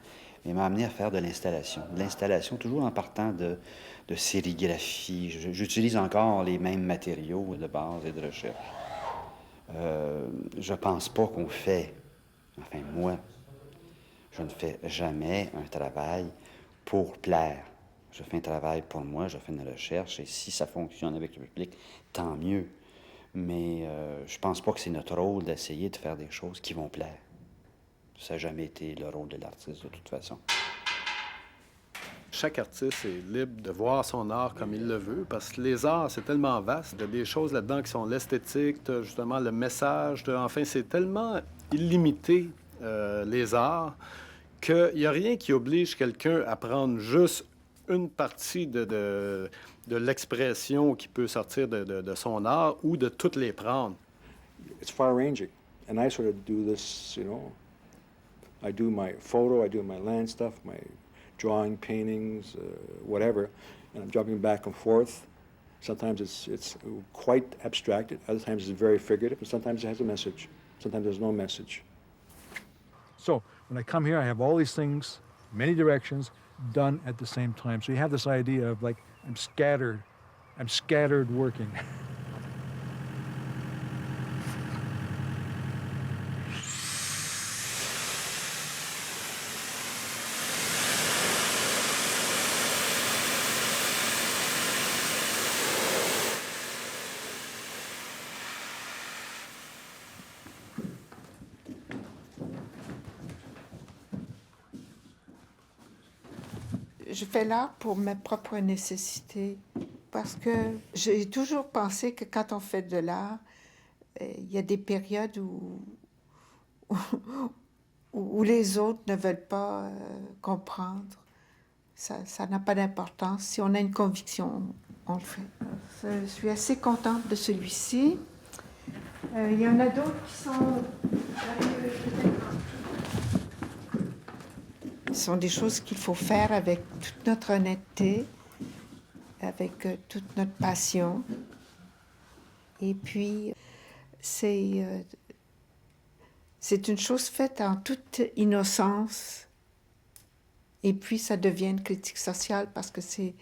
Mais m'a amené à faire de l'installation. De l'installation, toujours en partant de sérigraphie. J'utilise encore les mêmes matériaux de base et de recherche. Je pense pas qu'on fait, enfin moi, je ne fais jamais un travail pour plaire. Je fais un travail pour moi, je fais une recherche, et si ça fonctionne avec le public, tant mieux. Mais je pense pas que c'est notre rôle d'essayer de faire des choses qui vont plaire. Ça n'a jamais été le rôle de l'artiste, de toute façon. Chaque artiste est libre de voir son art comme il le veut, parce que les arts, c'est tellement vaste. Il y a des choses là-dedans qui sont l'esthétique, justement le message. Enfin, c'est tellement illimité, les arts, qu'il n'y a rien qui oblige quelqu'un à prendre juste une partie de l'expression qui peut sortir de son art ou de toutes les prendre. It's far-ranging, and I sort of do this, you know. I do my photo, I do my land stuff, my drawing, paintings, whatever, and I'm jumping back and forth. Sometimes it's quite abstracted, other times it's very figurative, and sometimes it has a message. Sometimes there's no message. So when I come here, I have all these things, many directions, done at the same time. So you have this idea of like, I'm scattered working. Je fais l'art pour mes propres nécessités, parce que j'ai toujours pensé que quand on fait de l'art, il y a des périodes où les autres ne veulent pas comprendre. Ça n'a pas d'importance. Si on a une conviction, on le fait. Je suis assez contente de celui-ci. Il y en a d'autres qui sont... Ce sont des choses qu'il faut faire avec toute notre honnêteté, avec toute notre passion. Et puis, c'est une chose faite en toute innocence. Et puis, ça devient une critique sociale parce que c'est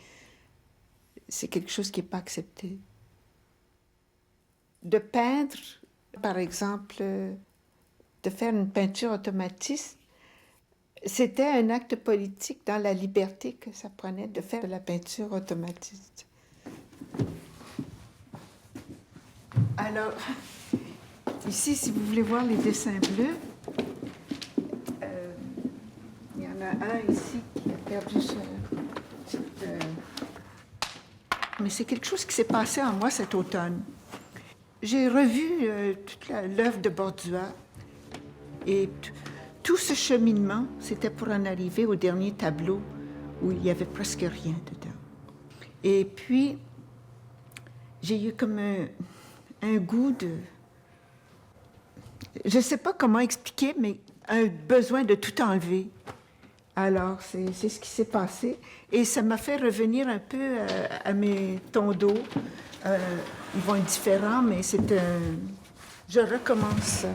quelque chose qui n'est pas accepté. De peindre, par exemple, de faire une peinture automatiste, c'était un acte politique dans la liberté que ça prenait de faire de la peinture automatiste. Alors, ici, si vous voulez voir les dessins bleus, il y en a un ici qui a perdu mais c'est quelque chose qui s'est passé en moi cet automne. J'ai revu toute l'œuvre de Bordua et tout ce cheminement, c'était pour en arriver au dernier tableau où il n'y avait presque rien dedans. Et puis, j'ai eu comme un goût de... Je ne sais pas comment expliquer, mais un besoin de tout enlever. Alors, c'est ce qui s'est passé. Et ça m'a fait revenir un peu à mes tons d'eau. Ils vont être différents, mais c'est un... Je recommence.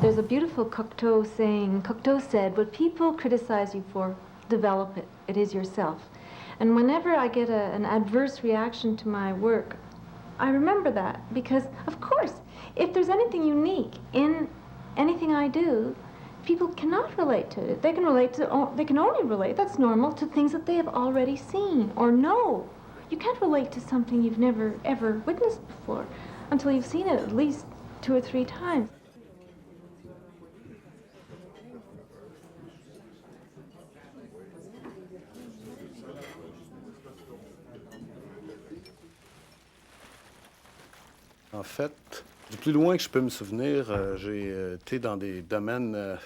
There's a beautiful Cocteau saying, Cocteau said, what people criticize you for, develop it. It is yourself. And whenever I get an adverse reaction to my work, I remember that because, of course, if there's anything unique in anything I do, people cannot relate to it. They can only relate, that's normal, to things that they have already seen or know. You can't relate to something you've never ever witnessed before until you've seen it at least 2 or 3 times. En fait, du plus loin que je peux me souvenir, j'ai été dans des domaines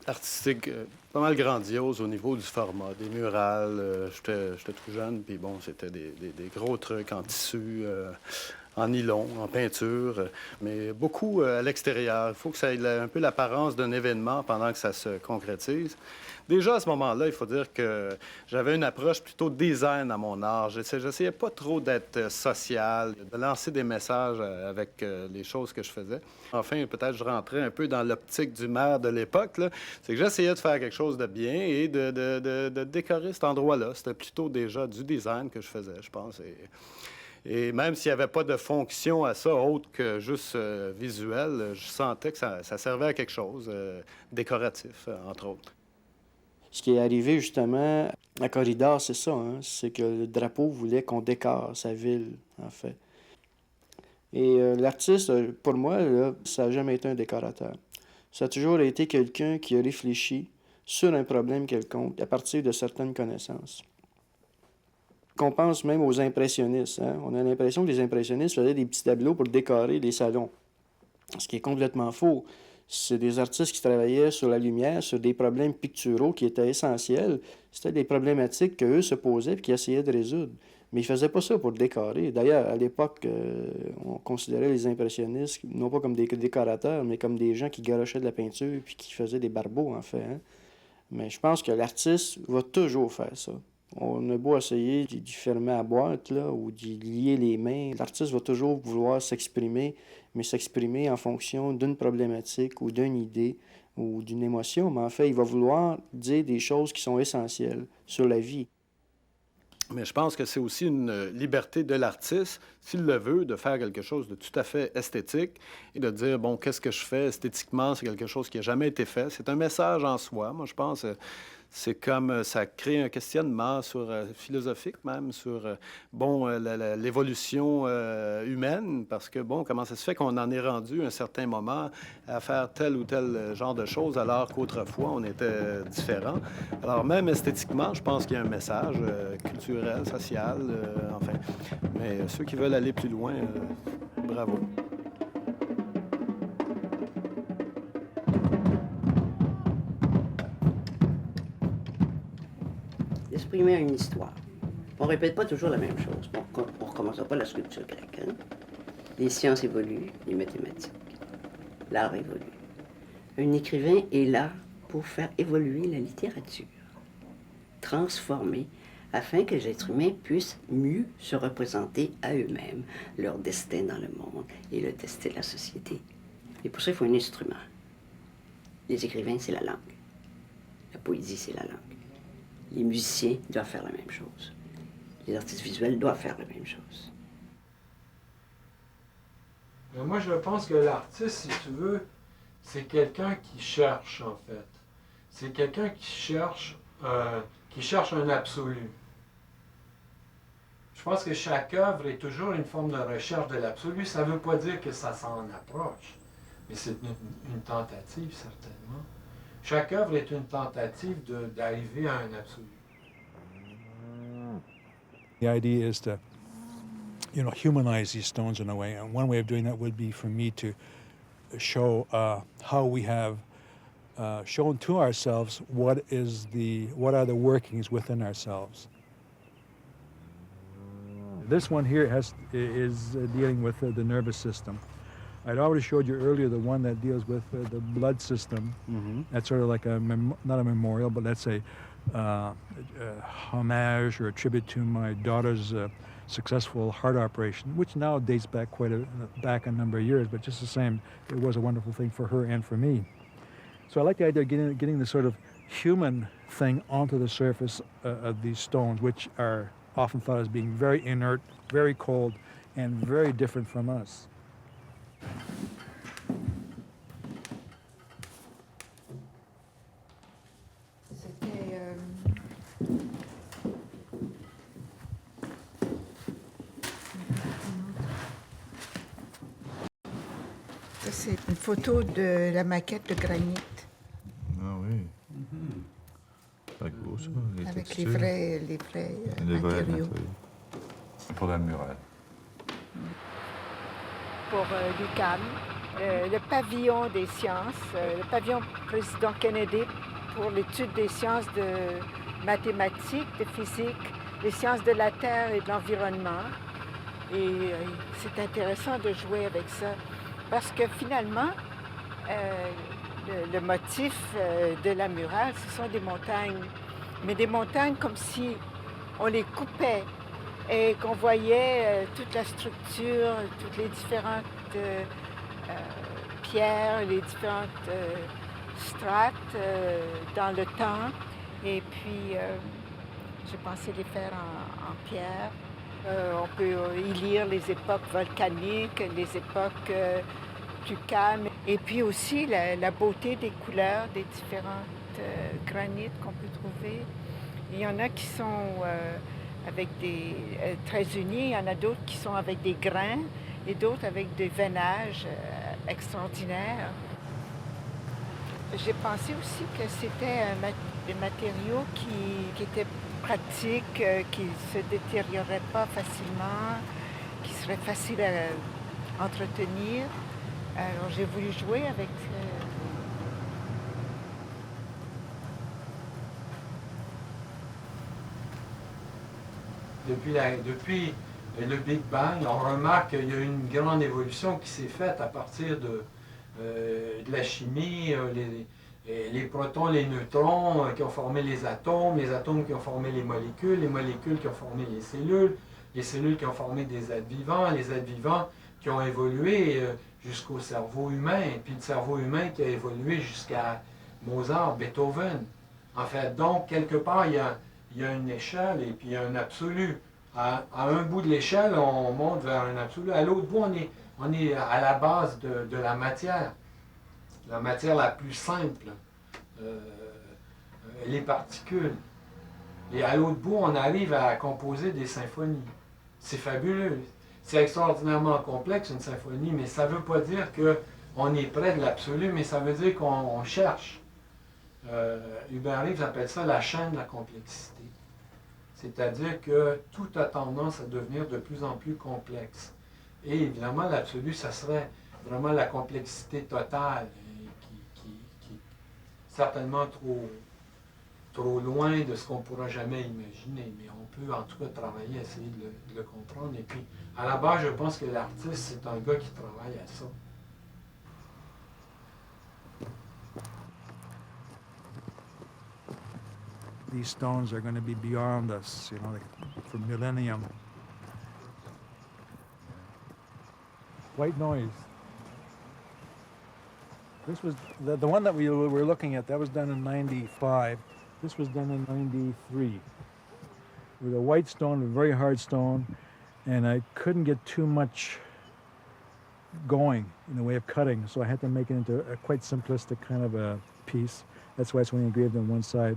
artistiques pas mal grandioses au niveau du format, des murales. J'étais tout jeune, puis bon, c'était des gros trucs en tissu, en nylon, en peinture, mais beaucoup à l'extérieur. Il faut que ça ait un peu l'apparence d'un événement pendant que ça se concrétise. Déjà, à ce moment-là, il faut dire que j'avais une approche plutôt design à mon art. J'essayais pas trop d'être social, de lancer des messages avec les choses que je faisais. Enfin, peut-être je rentrais un peu dans l'optique du maire de l'époque, là. C'est que j'essayais de faire quelque chose de bien et de décorer cet endroit-là. C'était plutôt déjà du design que je faisais, je pense. Et même s'il n'y avait pas de fonction à ça, autre que juste visuel, je sentais que ça servait à quelque chose, décoratif, entre autres. Ce qui est arrivé justement à Corridor, c'est ça, hein? C'est que le drapeau voulait qu'on décore sa ville, en fait. Et l'artiste, pour moi, là, ça n'a jamais été un décorateur. Ça a toujours été quelqu'un qui a réfléchi sur un problème quelconque à partir de certaines connaissances. Qu'on pense même aux impressionnistes, hein? On a l'impression que les impressionnistes faisaient des petits tableaux pour décorer les salons, ce qui est complètement faux. C'est des artistes qui travaillaient sur la lumière, sur des problèmes picturaux qui étaient essentiels. C'était des problématiques qu'eux se posaient et qu'ils essayaient de résoudre. Mais ils ne faisaient pas ça pour décorer. D'ailleurs, à l'époque, on considérait les impressionnistes non pas comme des décorateurs, mais comme des gens qui garochaient de la peinture puis qui faisaient des barbeaux, en fait, hein? Mais je pense que l'artiste va toujours faire ça. On a beau essayer d'y fermer la boîte là, ou d'y lier les mains, l'artiste va toujours vouloir s'exprimer, mais s'exprimer en fonction d'une problématique ou d'une idée ou d'une émotion. Mais en fait, il va vouloir dire des choses qui sont essentielles sur la vie. Mais je pense que c'est aussi une liberté de l'artiste, s'il le veut, de faire quelque chose de tout à fait esthétique et de dire, bon, qu'est-ce que je fais esthétiquement? C'est quelque chose qui n'a jamais été fait. C'est un message en soi. Moi, je pense c'est comme ça crée un questionnement philosophique même sur, l'évolution humaine, parce que, bon, comment ça se fait qu'on en est rendu à un certain moment à faire tel ou tel genre de choses alors qu'autrefois, on était différents. Alors, même esthétiquement, je pense qu'il y a un message culturel, social, enfin. Mais ceux qui veulent aller plus loin, bravo. Exprimer une histoire. On ne répète pas toujours la même chose. Bon, on ne recommence pas la sculpture grecque. Hein? Les sciences évoluent, les mathématiques. L'art évolue. Un écrivain est là pour faire évoluer la littérature, transformer, afin que les êtres humains puissent mieux se représenter à eux-mêmes leur destin dans le monde et le destin de la société. Et pour ça, il faut un instrument. Les écrivains, c'est la langue. La poésie, c'est la langue. Les musiciens doivent faire la même chose. Les artistes visuels doivent faire la même chose. Mais moi, je pense que l'artiste, si tu veux, c'est quelqu'un qui cherche, en fait. C'est quelqu'un qui cherche un absolu. Je pense que chaque œuvre est toujours une forme de recherche de l'absolu. Ça ne veut pas dire que ça s'en approche, mais c'est une tentative, certainement. Chaque œuvre est une tentative d'arriver à un absolu. The idea is to, humanize these stones in a way. And one way of doing that would be for me to show how we have shown to ourselves what are the workings within ourselves. This one here is dealing with the nervous system. I'd already showed you earlier the one that deals with the blood system. Mm-hmm. That's sort of like not a memorial, but that's a homage or a tribute to my daughter's successful heart operation, which now dates back back a number of years, but just the same, it was a wonderful thing for her and for me. So I like the idea of getting the sort of human thing onto the surface of these stones, which are often thought as being very inert, very cold, and very different from us. Ça, c'est une photo de la maquette de granit. Ah oui. C'est beau, ça. Avec les vrais matériaux. Pour la murale. Pour l'UQAM, le pavillon des sciences, le pavillon président Kennedy pour l'étude des sciences de mathématiques, de physique, les sciences de la Terre et de l'environnement. Et c'est intéressant de jouer avec ça parce que finalement, le motif de la murale, ce sont des montagnes, mais des montagnes comme si on les coupait et qu'on voyait toute la structure, toutes les différentes pierres, les différentes strates dans le temps. Et puis, j'ai pensé les faire en pierre. On peut y lire les époques volcaniques, les époques plus calmes. Et puis aussi la beauté des couleurs des différentes granites qu'on peut trouver. Il y en a qui sont avec des très unis, il y en a d'autres qui sont avec des grains et d'autres avec des veinages extraordinaires. J'ai pensé aussi que c'était des matériaux qui étaient pratiques, qui ne se détérioreraient pas facilement, qui seraient faciles à entretenir. Alors j'ai voulu jouer avec Depuis le Big Bang, on remarque qu'il y a eu une grande évolution qui s'est faite à partir de la chimie, les protons, les neutrons qui ont formé les atomes qui ont formé les molécules qui ont formé les cellules qui ont formé des êtres vivants, les êtres vivants qui ont évolué jusqu'au cerveau humain, et puis le cerveau humain qui a évolué jusqu'à Mozart, Beethoven. En fait, donc, quelque part, il y a une échelle et puis il y a un absolu. À un bout de l'échelle, on monte vers un absolu. À l'autre bout, on est à la base de la matière la plus simple, les particules. Et à l'autre bout, on arrive à composer des symphonies. C'est fabuleux. C'est extraordinairement complexe, une symphonie, mais ça ne veut pas dire qu'on est près de l'absolu, mais ça veut dire qu'on cherche. Hubert Reeves appelle ça la chaîne de la complexité. C'est-à-dire que tout a tendance à devenir de plus en plus complexe. Et évidemment, l'absolu, ça serait vraiment la complexité totale, qui est certainement trop loin de ce qu'on ne pourra jamais imaginer. Mais on peut en tout cas travailler, essayer de le comprendre. Et puis, à la base, je pense que l'artiste, c'est un gars qui travaille à ça. These stones are going to be beyond us, like for millennium. White noise. This was the one that we were looking at. That was done in '95. This was done in '93. With a white stone, a very hard stone, and I couldn't get too much going in the way of cutting, so I had to make it into a quite simplistic kind of a piece. That's why it's only engraved on one side.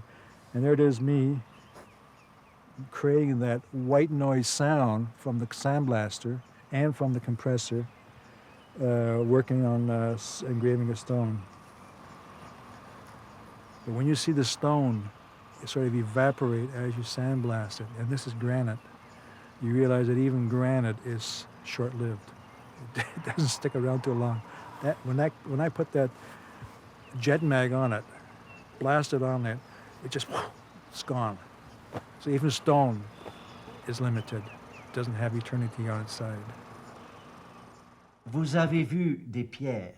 And there it is, me creating that white noise sound from the sandblaster and from the compressor, working on engraving a stone. But when you see the stone sort of evaporate as you sandblast it, and this is granite, you realize that even granite is short-lived. It doesn't stick around too long. When I put that jet mag on it, blast it on there, it just, it's gone. So even stone is limited. It doesn't have eternity on its side. Vous avez vu des pierres.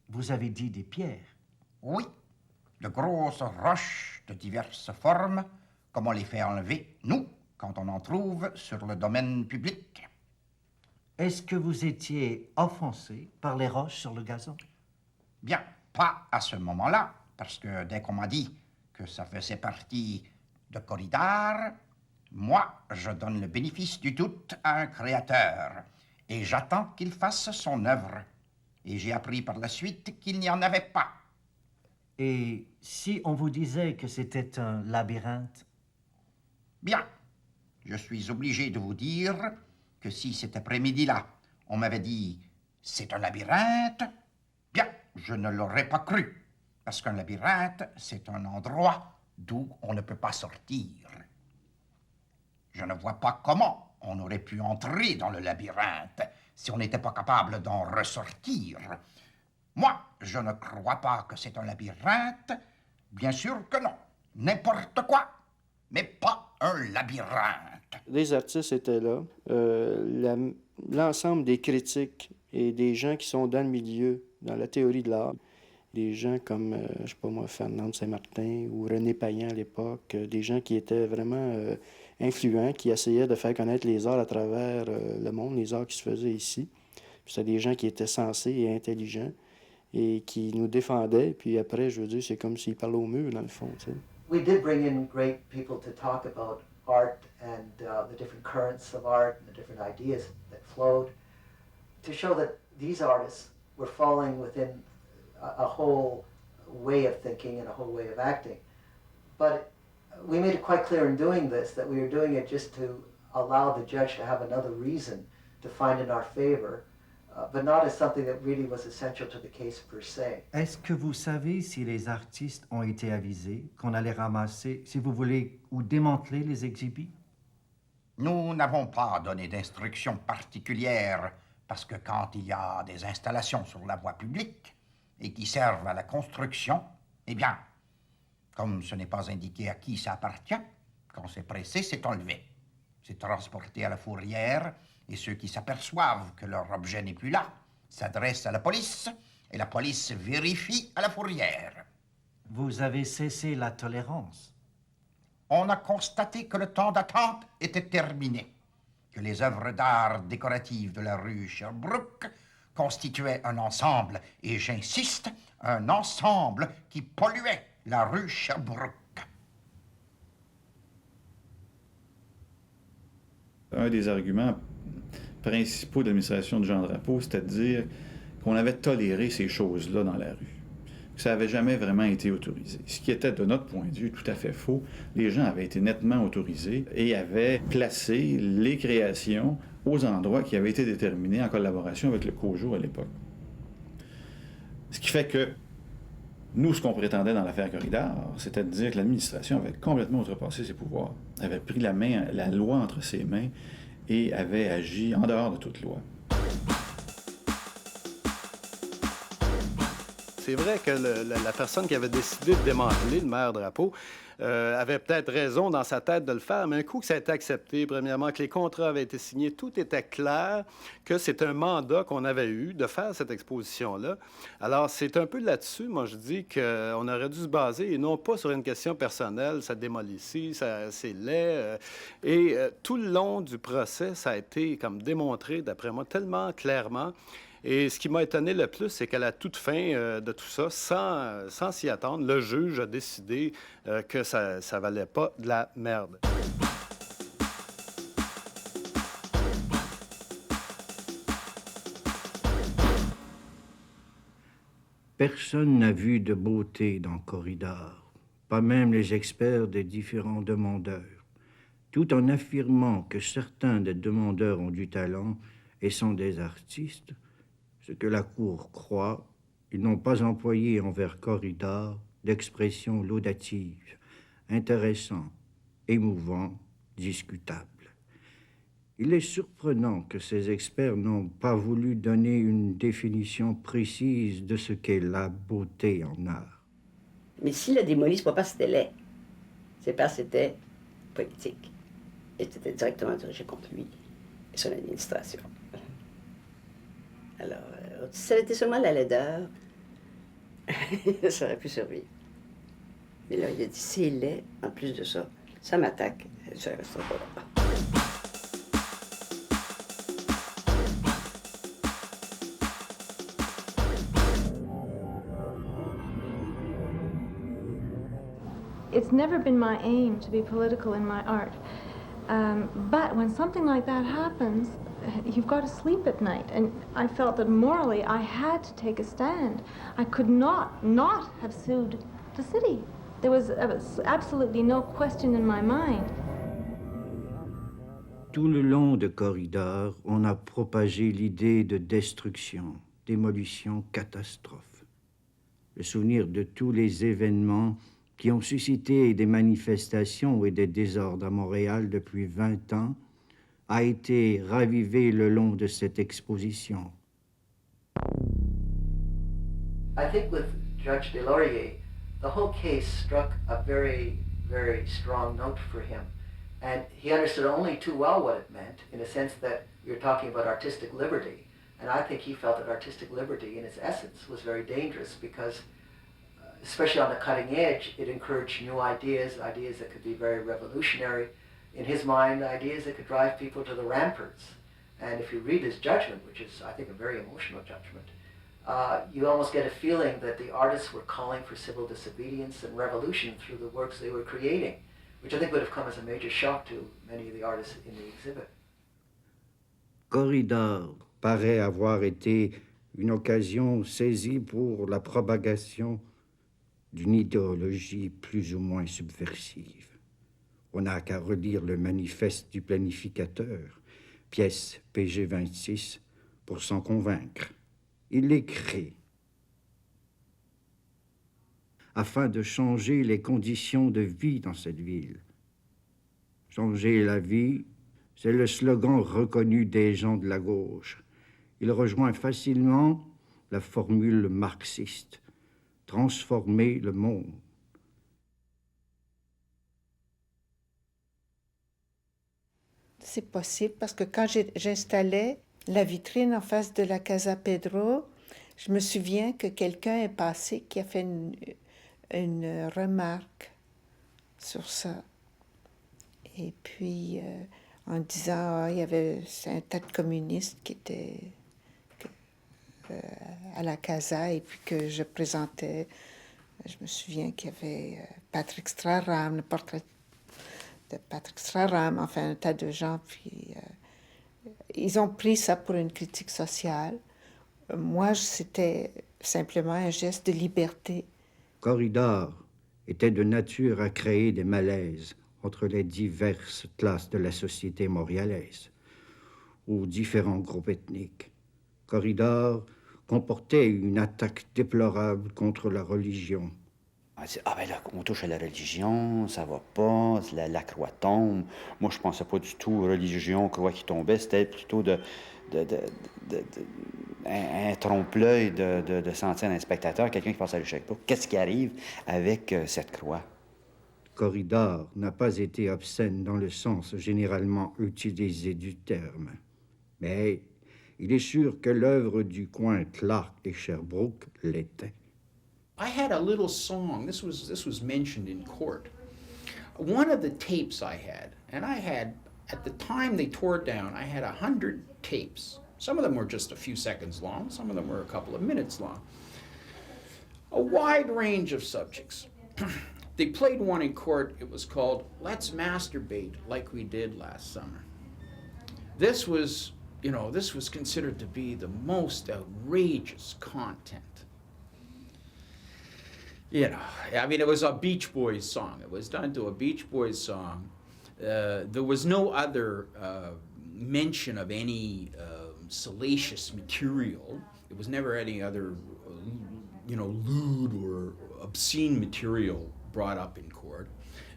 Vous avez dit des pierres. Oui, de grosses roches de diverses formes, comme on les fait enlever, nous, quand on en trouve sur le domaine public. Est-ce que vous étiez offensé par les roches sur le gazon? Bien, pas à ce moment-là, parce que dès qu'on m'a dit que ça faisait partie de Corridor, moi, je donne le bénéfice du doute à un créateur et j'attends qu'il fasse son œuvre. Et j'ai appris par la suite qu'il n'y en avait pas. Et si on vous disait que c'était un labyrinthe? Bien, je suis obligé de vous dire que si cet après-midi-là, on m'avait dit « c'est un labyrinthe », je ne l'aurais pas cru, parce qu'un labyrinthe, c'est un endroit d'où on ne peut pas sortir. Je ne vois pas comment on aurait pu entrer dans le labyrinthe si on n'était pas capable d'en ressortir. Moi, je ne crois pas que c'est un labyrinthe. Bien sûr que non. N'importe quoi, mais pas un labyrinthe. Les artistes étaient là. L'ensemble des critiques et des gens qui sont dans le milieu, dans la théorie de l'art, des gens comme, je sais pas moi, Fernand Saint-Martin ou René Payan à l'époque, des gens qui étaient vraiment influents, qui essayaient de faire connaître les arts à travers le monde, les arts qui se faisaient ici. C'était des gens qui étaient sensés et intelligents et qui nous défendaient. Puis après, je veux dire, c'est comme s'ils parlaient au mur, dans le fond, tu sais. We did bring in great people to talk about art and the different currents of art and the different ideas that flowed, to show that these artists were falling within a whole way of thinking and a whole way of acting. But we made it quite clear in doing this that we were doing it just to allow the judge to have another reason to find in our favor, but not as something that really was essential to the case per se. Est-ce que vous savez si les artistes ont été avisés qu'on allait ramasser, si vous voulez, ou démanteler les exhibits? Nous n'avons pas donné d'instructions particulières parce que quand il y a des installations sur la voie publique et qui servent à la construction, eh bien, comme ce n'est pas indiqué à qui ça appartient, quand c'est pressé, c'est enlevé. C'est transporté à la fourrière et ceux qui s'aperçoivent que leur objet n'est plus là s'adressent à la police et la police vérifie à la fourrière. Vous avez cessé la tolérance. On a constaté que le temps d'attente était terminé, que les œuvres d'art décoratives de la rue Sherbrooke constituaient un ensemble, et j'insiste, un ensemble qui polluait la rue Sherbrooke. Un des arguments principaux de l'administration de Jean Drapeau, c'était de dire qu'on avait toléré ces choses-là dans la rue, que ça n'avait jamais vraiment été autorisé. Ce qui était, de notre point de vue, tout à fait faux. Les gens avaient été nettement autorisés et avaient placé les créations aux endroits qui avaient été déterminés en collaboration avec le COJO à l'époque. Ce qui fait que nous, ce qu'on prétendait dans l'affaire Corridor, c'était de dire que l'administration avait complètement outrepassé ses pouvoirs, avait pris la loi entre ses mains et avait agi en dehors de toute loi. C'est vrai que la personne qui avait décidé de démanteler, le maire Drapeau, avait peut-être raison dans sa tête de le faire, mais un coup que ça a été accepté, premièrement, que les contrats avaient été signés, tout était clair, que c'est un mandat qu'on avait eu de faire cette exposition-là. Alors, c'est un peu là-dessus, moi, je dis qu'on aurait dû se baser, et non pas sur une question personnelle, ça démolit ici, c'est laid. Et tout le long du procès, ça a été comme démontré, d'après moi, tellement clairement. Et ce qui m'a étonné le plus, c'est qu'à la toute fin de tout ça, sans s'y attendre, le juge a décidé que ça valait pas de la merde. Personne n'a vu de beauté dans Corridor, pas même les experts des différents demandeurs, tout en affirmant que certains des demandeurs ont du talent et sont des artistes. Ce que la Cour croit, ils n'ont pas employé envers Corridor d'expressions laudatives, intéressant, émouvant, discutable. Il est surprenant que ces experts n'ont pas voulu donner une définition précise de ce qu'est la beauté en art. Mais s'il a démoli, c'est pas parce que c'était laid, c'est parce que c'était politique. Et c'était directement dirigé contre lui et son administration. Alors, si ça avait été seulement la laideur, ça aurait pu survivre. Mais là, il a dit, c'est laid, en plus de ça, ça m'attaque, ça ne restera pas là. It's never been my aim to be political in my art. But when something like that happens, you've got to sleep at night. And I felt that morally I had to take a stand. I could not have sued the city. There was absolutely no question in my mind. Tout le long de Corridor, on a propagé l'idée de destruction, démolition, catastrophe. le souvenir de tous les événements qui ont suscité des manifestations et des désordres à Montréal depuis 20 ans, a été ravivé le long de cette exposition. I think with Judge Deslauriers, the whole case struck a very, very strong note for him. And he understood only too well what it meant, in a sense that you're talking about artistic liberty. And I think he felt that artistic liberty, in its essence, was very dangerous because, especially on the cutting edge, it encouraged new ideas, ideas that could be very revolutionary. In his mind, ideas that could drive people to the ramparts. And if you read his judgment, which is, I think, a very emotional judgment, you almost get a feeling that the artists were calling for civil disobedience and revolution through the works they were creating, which I think would have come as a major shock to many of the artists in the exhibit. Corridor paraît avoir été une occasion saisie pour la propagation d'une idéologie plus ou moins subversive. On n'a qu'à relire le manifeste du planificateur, pièce PG 26, pour s'en convaincre. Il écrit afin de changer les conditions de vie dans cette ville. Changer la vie, c'est le slogan reconnu des gens de la gauche. Il rejoint facilement la formule marxiste, transformer le monde. C'est possible parce que quand j'installais la vitrine en face de la Casa Pedro, je me souviens que quelqu'un est passé qui a fait une remarque sur ça. Et puis, en disant, il y avait un tas de communistes qui étaient à la Casa et puis que je présentais. Je me souviens qu'il y avait Patrick Strachan, le portrait de Patrick Strachan, enfin un tas de gens, puis ils ont pris ça pour une critique sociale. Moi, c'était simplement un geste de liberté. Corridor était de nature à créer des malaises entre les diverses classes de la société montréalaise ou différents groupes ethniques. Corridor comportait une attaque déplorable contre la religion. Ah ben là, on touche à la religion, ça va pas, la croix tombe. Moi, je pensais pas du tout religion, croix qui tombait, c'était plutôt un trompe-l'œil de sentir un spectateur, quelqu'un qui passe à l'échec. Qu'est-ce qui arrive avec cette croix? Corridor n'a pas été obscène dans le sens généralement utilisé du terme, mais il est sûr que l'œuvre du coin Clark et Sherbrooke l'était. I had a little song. This was mentioned in court. One of the tapes I had, and I had, at the time they tore it down, I had 100 tapes. Some of them were just a few seconds long. Some of them were a couple of minutes long. A wide range of subjects. They played one in court. It was called Let's Masturbate Like We Did Last Summer. This was, this was considered to be the most outrageous content. It was a Beach Boys song. It was done to a Beach Boys song. There was no other mention of any salacious material. It was never any other, lewd or obscene material brought up in court.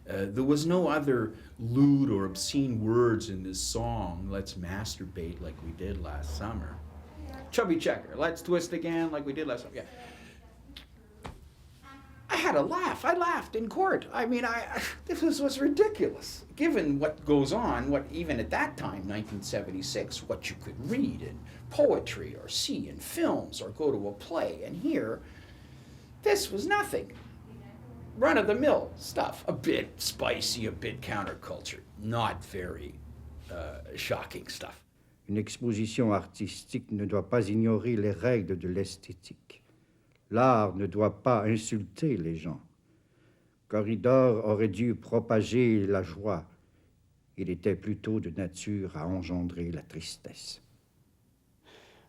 There was no other lewd or obscene words in this song, Let's Masturbate Like We Did Last Summer. Chubby Checker, Let's Twist Again Like We Did Last Summer. Yeah. I had a laugh. I laughed in court. This was ridiculous. Given what goes on, what even at that time, 1976, what you could read in poetry or see in films or go to a play. And here, this was nothing. Run-of-the-mill stuff. A bit spicy, a bit counterculture. Not very shocking stuff. Une exposition artistique ne doit pas ignorer les règles de l'esthétique. L'art ne doit pas insulter les gens. Corridor aurait dû propager la joie. Il était plutôt de nature à engendrer la tristesse.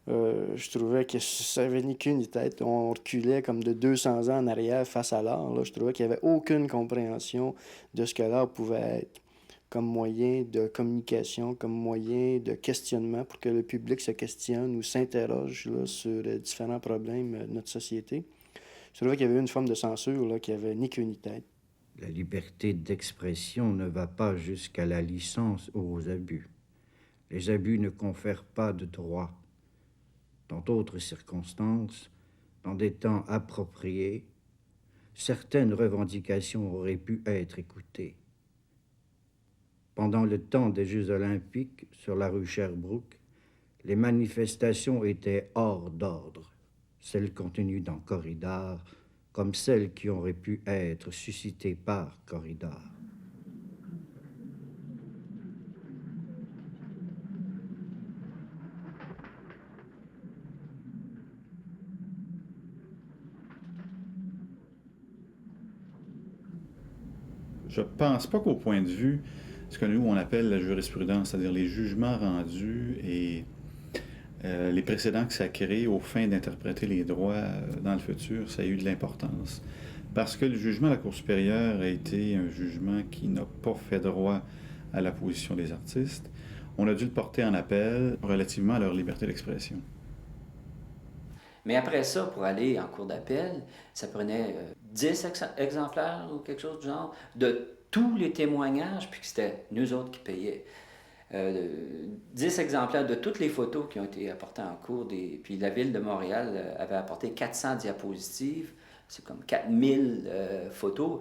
Je trouvais que ça n'avait ni queue ni tête. On reculait comme de 200 ans en arrière face à l'art. Là, je trouvais qu'il n'y avait aucune compréhension de ce que l'art pouvait être comme moyen de communication, comme moyen de questionnement pour que le public se questionne ou s'interroge là, sur différents problèmes de notre société. Je trouvais qu'il y avait une forme de censure là, qui avait ni queue ni tête. La liberté d'expression ne va pas jusqu'à la licence ou aux abus. Les abus ne confèrent pas de droits. Dans d'autres circonstances, dans des temps appropriés, certaines revendications auraient pu être écoutées. Pendant le temps des Jeux olympiques, sur la rue Sherbrooke, les manifestations étaient hors d'ordre, celles contenues dans Corridor, comme celles qui auraient pu être suscitées par Corridor. Je pense pas qu'au point de vue, ce que nous, on appelle la jurisprudence, c'est-à-dire les jugements rendus et les précédents que ça crée aux fins d'interpréter les droits dans le futur, ça a eu de l'importance. Parce que le jugement de la Cour supérieure a été un jugement qui n'a pas fait droit à la position des artistes. On a dû le porter en appel relativement à leur liberté d'expression. Mais après ça, pour aller en cour d'appel, ça prenait 10 exemplaires ou quelque chose du genre de tous les témoignages, puis que c'était nous autres qui payaient. 10 exemplaires de toutes les photos qui ont été apportées en cours. Puis la Ville de Montréal avait apporté 400 diapositives, c'est comme 4000 photos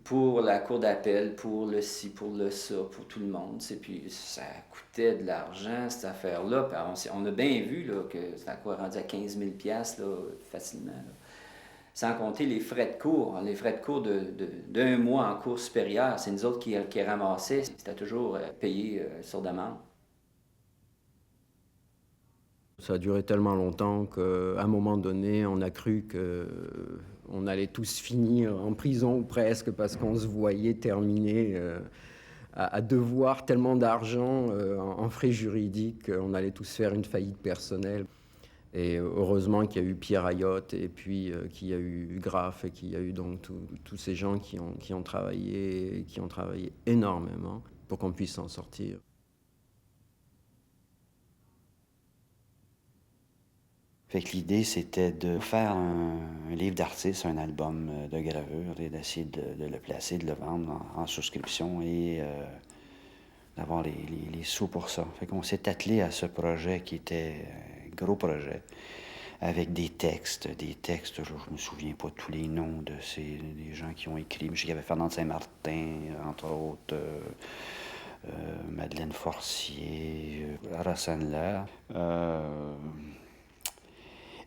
pour la cour d'appel, pour le ci, pour le ça, pour tout le monde. Puis ça coûtait de l'argent, cette affaire-là. Puis on a bien vu là, que c'était quoi rendu à 15 000 $ là, facilement. Là. Sans compter les frais de cours. Les frais de cours d'un mois en cours supérieur, c'est nous autres qui ramassaient. C'était toujours payé sur demande. Ça a duré tellement longtemps qu'à un moment donné, on a cru qu'on allait tous finir en prison presque parce qu'on se voyait terminer à devoir tellement d'argent en frais juridiques, on allait tous faire une faillite personnelle. Et heureusement qu'il y a eu Pierre Ayotte et puis qu'il y a eu Graff et qu'il y a eu donc tous ces gens qui ont travaillé énormément pour qu'on puisse s'en sortir. Fait que l'idée, c'était de faire un livre d'artiste, un album de gravure et d'essayer de le placer, de le vendre en souscription et d'avoir les sous pour ça. Fait qu'on s'est attelé à ce projet qui était un gros projet, avec des textes, je me souviens pas tous les noms des gens qui ont écrit, mais je sais qu'il y avait Fernand Saint-Martin, entre autres, Madeleine Forcier, Rossandler,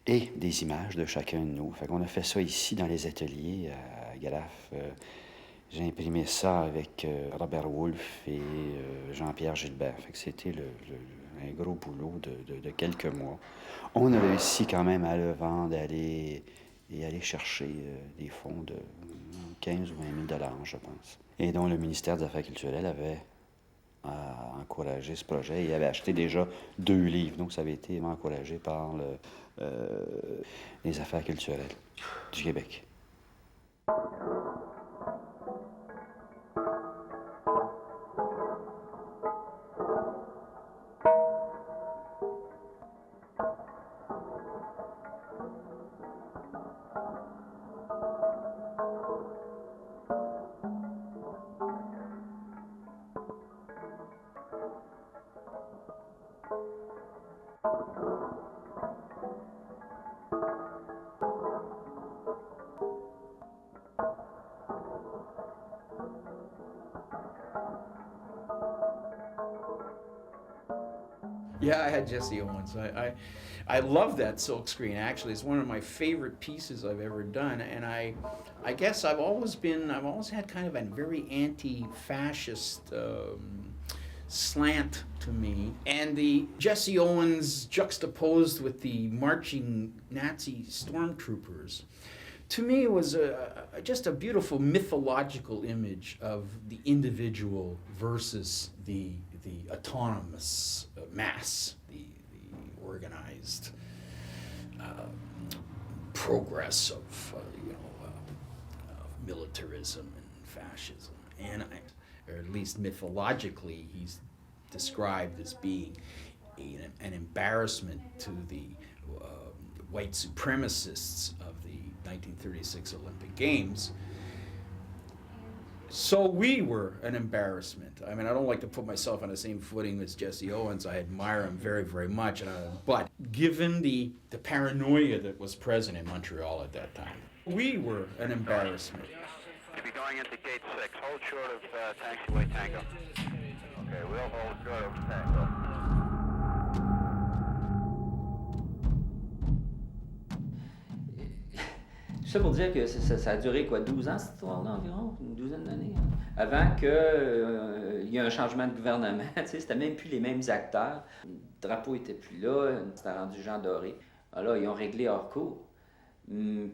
et des images de chacun de nous. Fait qu'on a fait ça ici dans les ateliers à Graff. J'ai imprimé ça avec Robert Wolfe et Jean-Pierre Gilbert. Fait que c'était un gros boulot de quelques mois. On a réussi quand même à le vendre et aller chercher des fonds de 15 ou 20 000 $, je pense. Et dont le ministère des Affaires culturelles avait encouragé ce projet. Il avait acheté déjà 2 livres, donc ça avait été encouragé par les Affaires culturelles du Québec. Yeah, I had Jesse Owens. I love that silk screen. Actually, it's one of my favorite pieces I've ever done. And I guess I've always had kind of a very anti-fascist slant to me. And the Jesse Owens juxtaposed with the marching Nazi stormtroopers, to me it was just a beautiful mythological image of the individual versus the autonomous mass, the organized progress of militarism and fascism, and or at least mythologically, he's described as being an embarrassment to the white supremacists of the 1936 Olympic Games. So we were an embarrassment. I mean, I don't like to put myself on the same footing as Jesse Owens. I admire him very, very much. But given the paranoia that was present in Montreal at that time, we were an embarrassment. You'll be going into gate 6. Hold short of taxiway Tango. Okay, we'll hold short of Tango. Tout ça pour dire que ça a duré quoi, 12 ans cette histoire-là environ, une douzaine d'années, hein? Avant qu'il y ait un changement de gouvernement. C'était même plus les mêmes acteurs. Le drapeau n'était plus là, c'était rendu Jean Doré. Alors, ils ont réglé hors cours.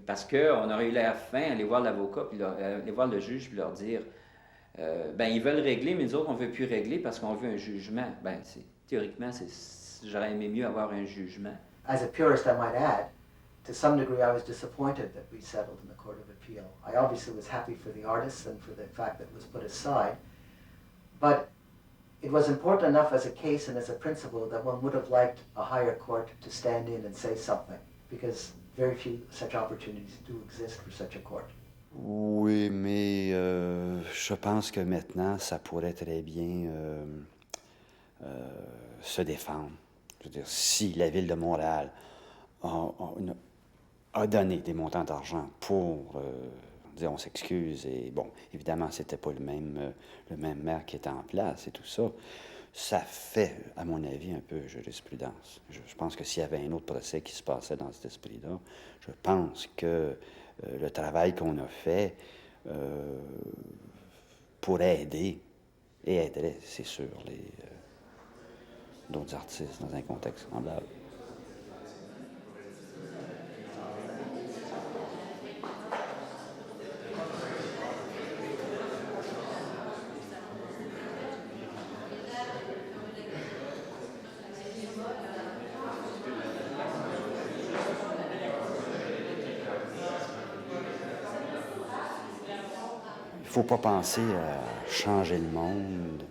Parce qu'on aurait eu l'air fin, aller voir l'avocat, puis aller voir le juge, puis leur dire ils veulent régler, mais nous autres, on ne veut plus régler parce qu'on veut un jugement. Théoriquement, j'aurais aimé mieux avoir un jugement. As a purist, I might add, to some degree, I was disappointed that we settled in the Court of Appeal. I obviously was happy for the artists and for the fact that it was put aside, but it was important enough as a case and as a principle that one would have liked a higher court to stand in and say something, because very few such opportunities do exist for such a court. Oui, mais je pense que maintenant, ça pourrait très bien se défendre. Je veux dire, si la Ville de Montréal a donné des montants d'argent pour dire on s'excuse, et bon, évidemment, c'était pas le même maire qui était en place et tout ça, ça fait, à mon avis, un peu jurisprudence. Je pense que s'il y avait un autre procès qui se passait dans cet esprit-là, je pense que le travail qu'on a fait pourrait aider, et aiderait, c'est sûr, d'autres artistes dans un contexte semblable. Il ne faut pas penser à changer le monde.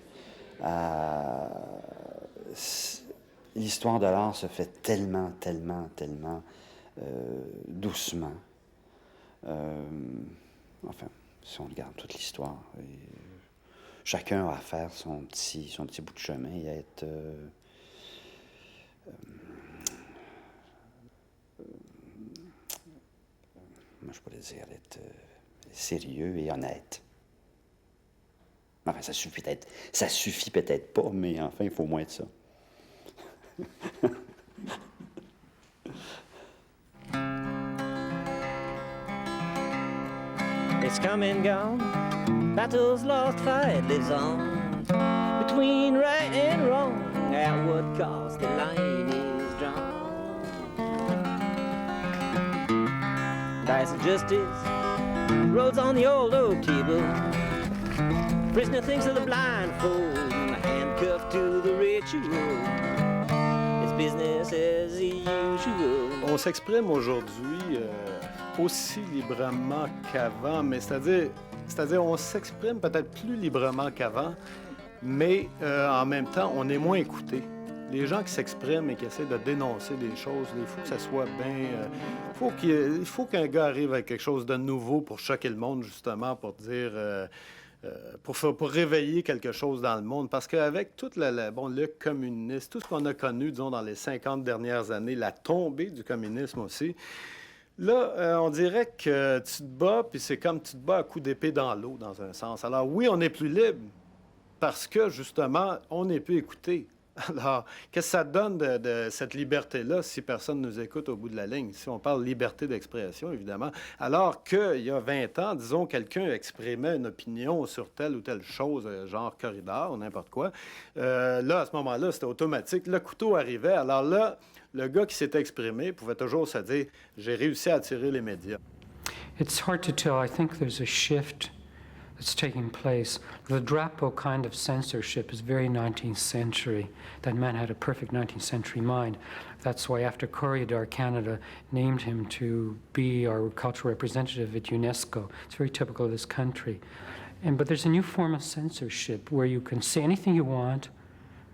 L'histoire de l'art se fait tellement doucement. Enfin, si on regarde toute l'histoire, chacun a à faire son petit bout de chemin et être moi je pourrais dire être sérieux et honnête. Enfin, ça suffit peut-être pas, mais enfin, il faut moins de ça. It's come and gone, battles lost, fight lives on. Between right and wrong, at what cost the line is drawn. Dice of justice, roads on the old oak table. Prisoner thinks of the blindfold, handcuffed to the ritual. It's business as usual. On s'exprime aujourd'hui aussi librement qu'avant, mais c'est-à-dire on s'exprime peut-être plus librement qu'avant, mais en même temps, on est moins écouté. Les gens qui s'expriment et qui essaient de dénoncer des choses, il faut que ça soit bien... il faut qu'un gars arrive avec quelque chose de nouveau pour choquer le monde, justement, pour dire... pour réveiller quelque chose dans le monde. Parce qu'avec tout le communisme, tout ce qu'on a connu, disons, dans les 50 dernières années, la tombée du communisme aussi, là, on dirait que tu te bats, puis c'est comme tu te bats à coups d'épée dans l'eau, dans un sens. Alors oui, on est plus libre parce que, justement, on n'est plus écouté. Alors, qu'est-ce que ça donne de cette liberté-là si personne ne nous écoute au bout de la ligne? Si on parle liberté d'expression, évidemment. Alors qu'il y a 20 ans, disons, quelqu'un exprimait une opinion sur telle ou telle chose, genre corridor ou n'importe quoi. Là, à ce moment-là, c'était automatique. Le couteau arrivait. Alors là, le gars qui s'était exprimé pouvait toujours se dire « j'ai réussi à attirer les médias ». It's hard to tell. I think there's a shift that's taking place. The Drapeau kind of censorship is very 19th century. That man had a perfect 19th century mind. That's why after Corridor, Canada named him to be our cultural representative at UNESCO. It's very typical of this country. But there's a new form of censorship where you can say anything you want,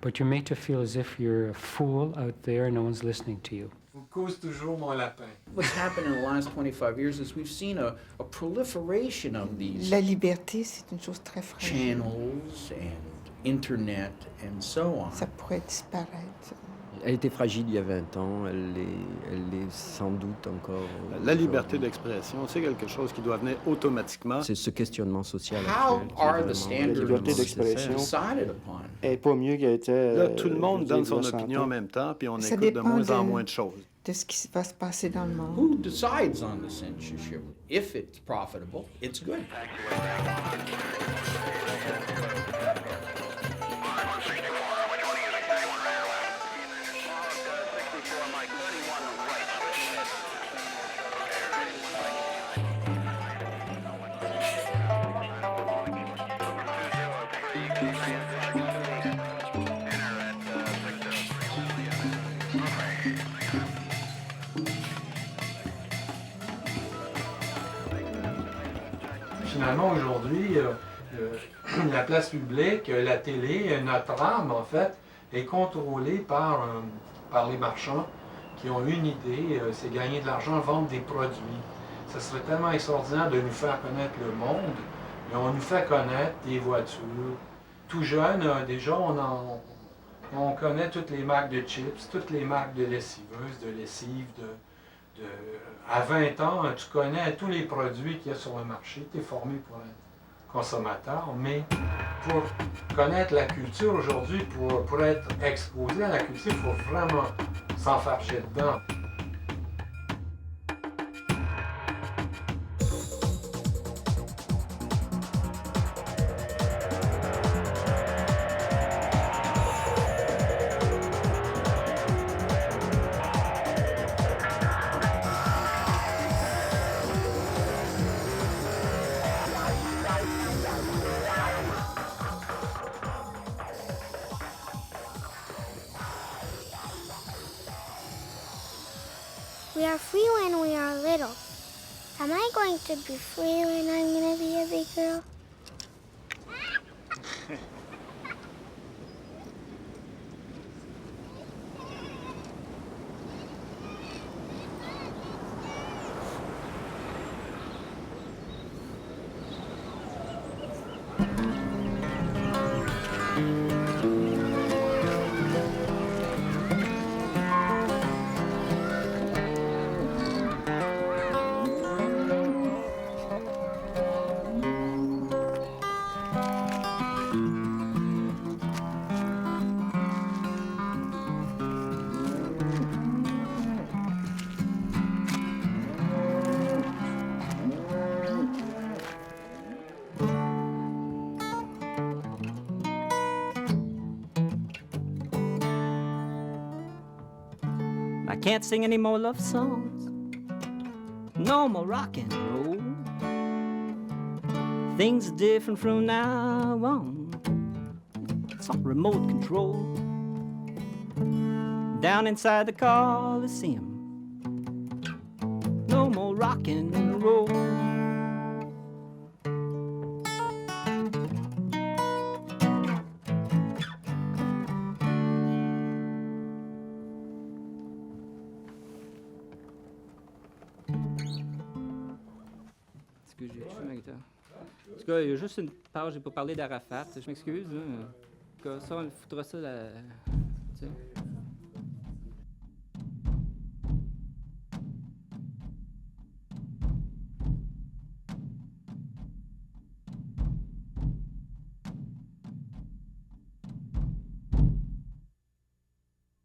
but you're made to feel as if you're a fool out there and no one's listening to you. cause toujours mon lapin. What's happened in the last 25 years is we've seen a proliferation of these La liberté, c'est une chose très fragile. channels and internet and so on. Ça pourrait disparaître. Elle était fragile il y a 20 ans, elle l'est sans doute encore. La liberté d'expression, c'est quelque chose qui doit venir automatiquement. C'est ce questionnement social How actuel. are the La standards liberté d'expression decided upon? n'est pas mieux qu'elle était. Là, tout le monde donne son 60 opinion en ans. même temps, puis on Ça écoute de dépend moins en de- moins de choses. De ce qui va se passer dans le monde. Who decides on the censorship? If it's profitable, it's good. Finalement, aujourd'hui, la place publique, la télé, notre âme, en fait, est contrôlée par les marchands qui ont une idée, c'est gagner de l'argent, vendre des produits. Ça serait tellement extraordinaire de nous faire connaître le monde, mais on nous fait connaître des voitures. Tout jeune, déjà, on connaît toutes les marques de chips, toutes les marques de lessiveuses, de lessive, à 20 ans, tu connais tous les produits qu'il y a sur le marché, tu es formé pour être consommateur, mais pour connaître la culture aujourd'hui, pour être exposé à la culture, il faut vraiment s'enfarger dedans. We are free when we are little. Am I going to be free when I'm going to be a big girl? I can't sing any more love songs, no more rock and roll. Things are different from now on. It's all remote control. Down inside the Coliseum, no more rock and roll. Est-ce que j'ai touché ma guitare? En tout cas, il y a juste une page, j'ai pas parlé d'Arafat. Je m'excuse. Hein. En tout cas, ça, on foutra ça là. Tu sais.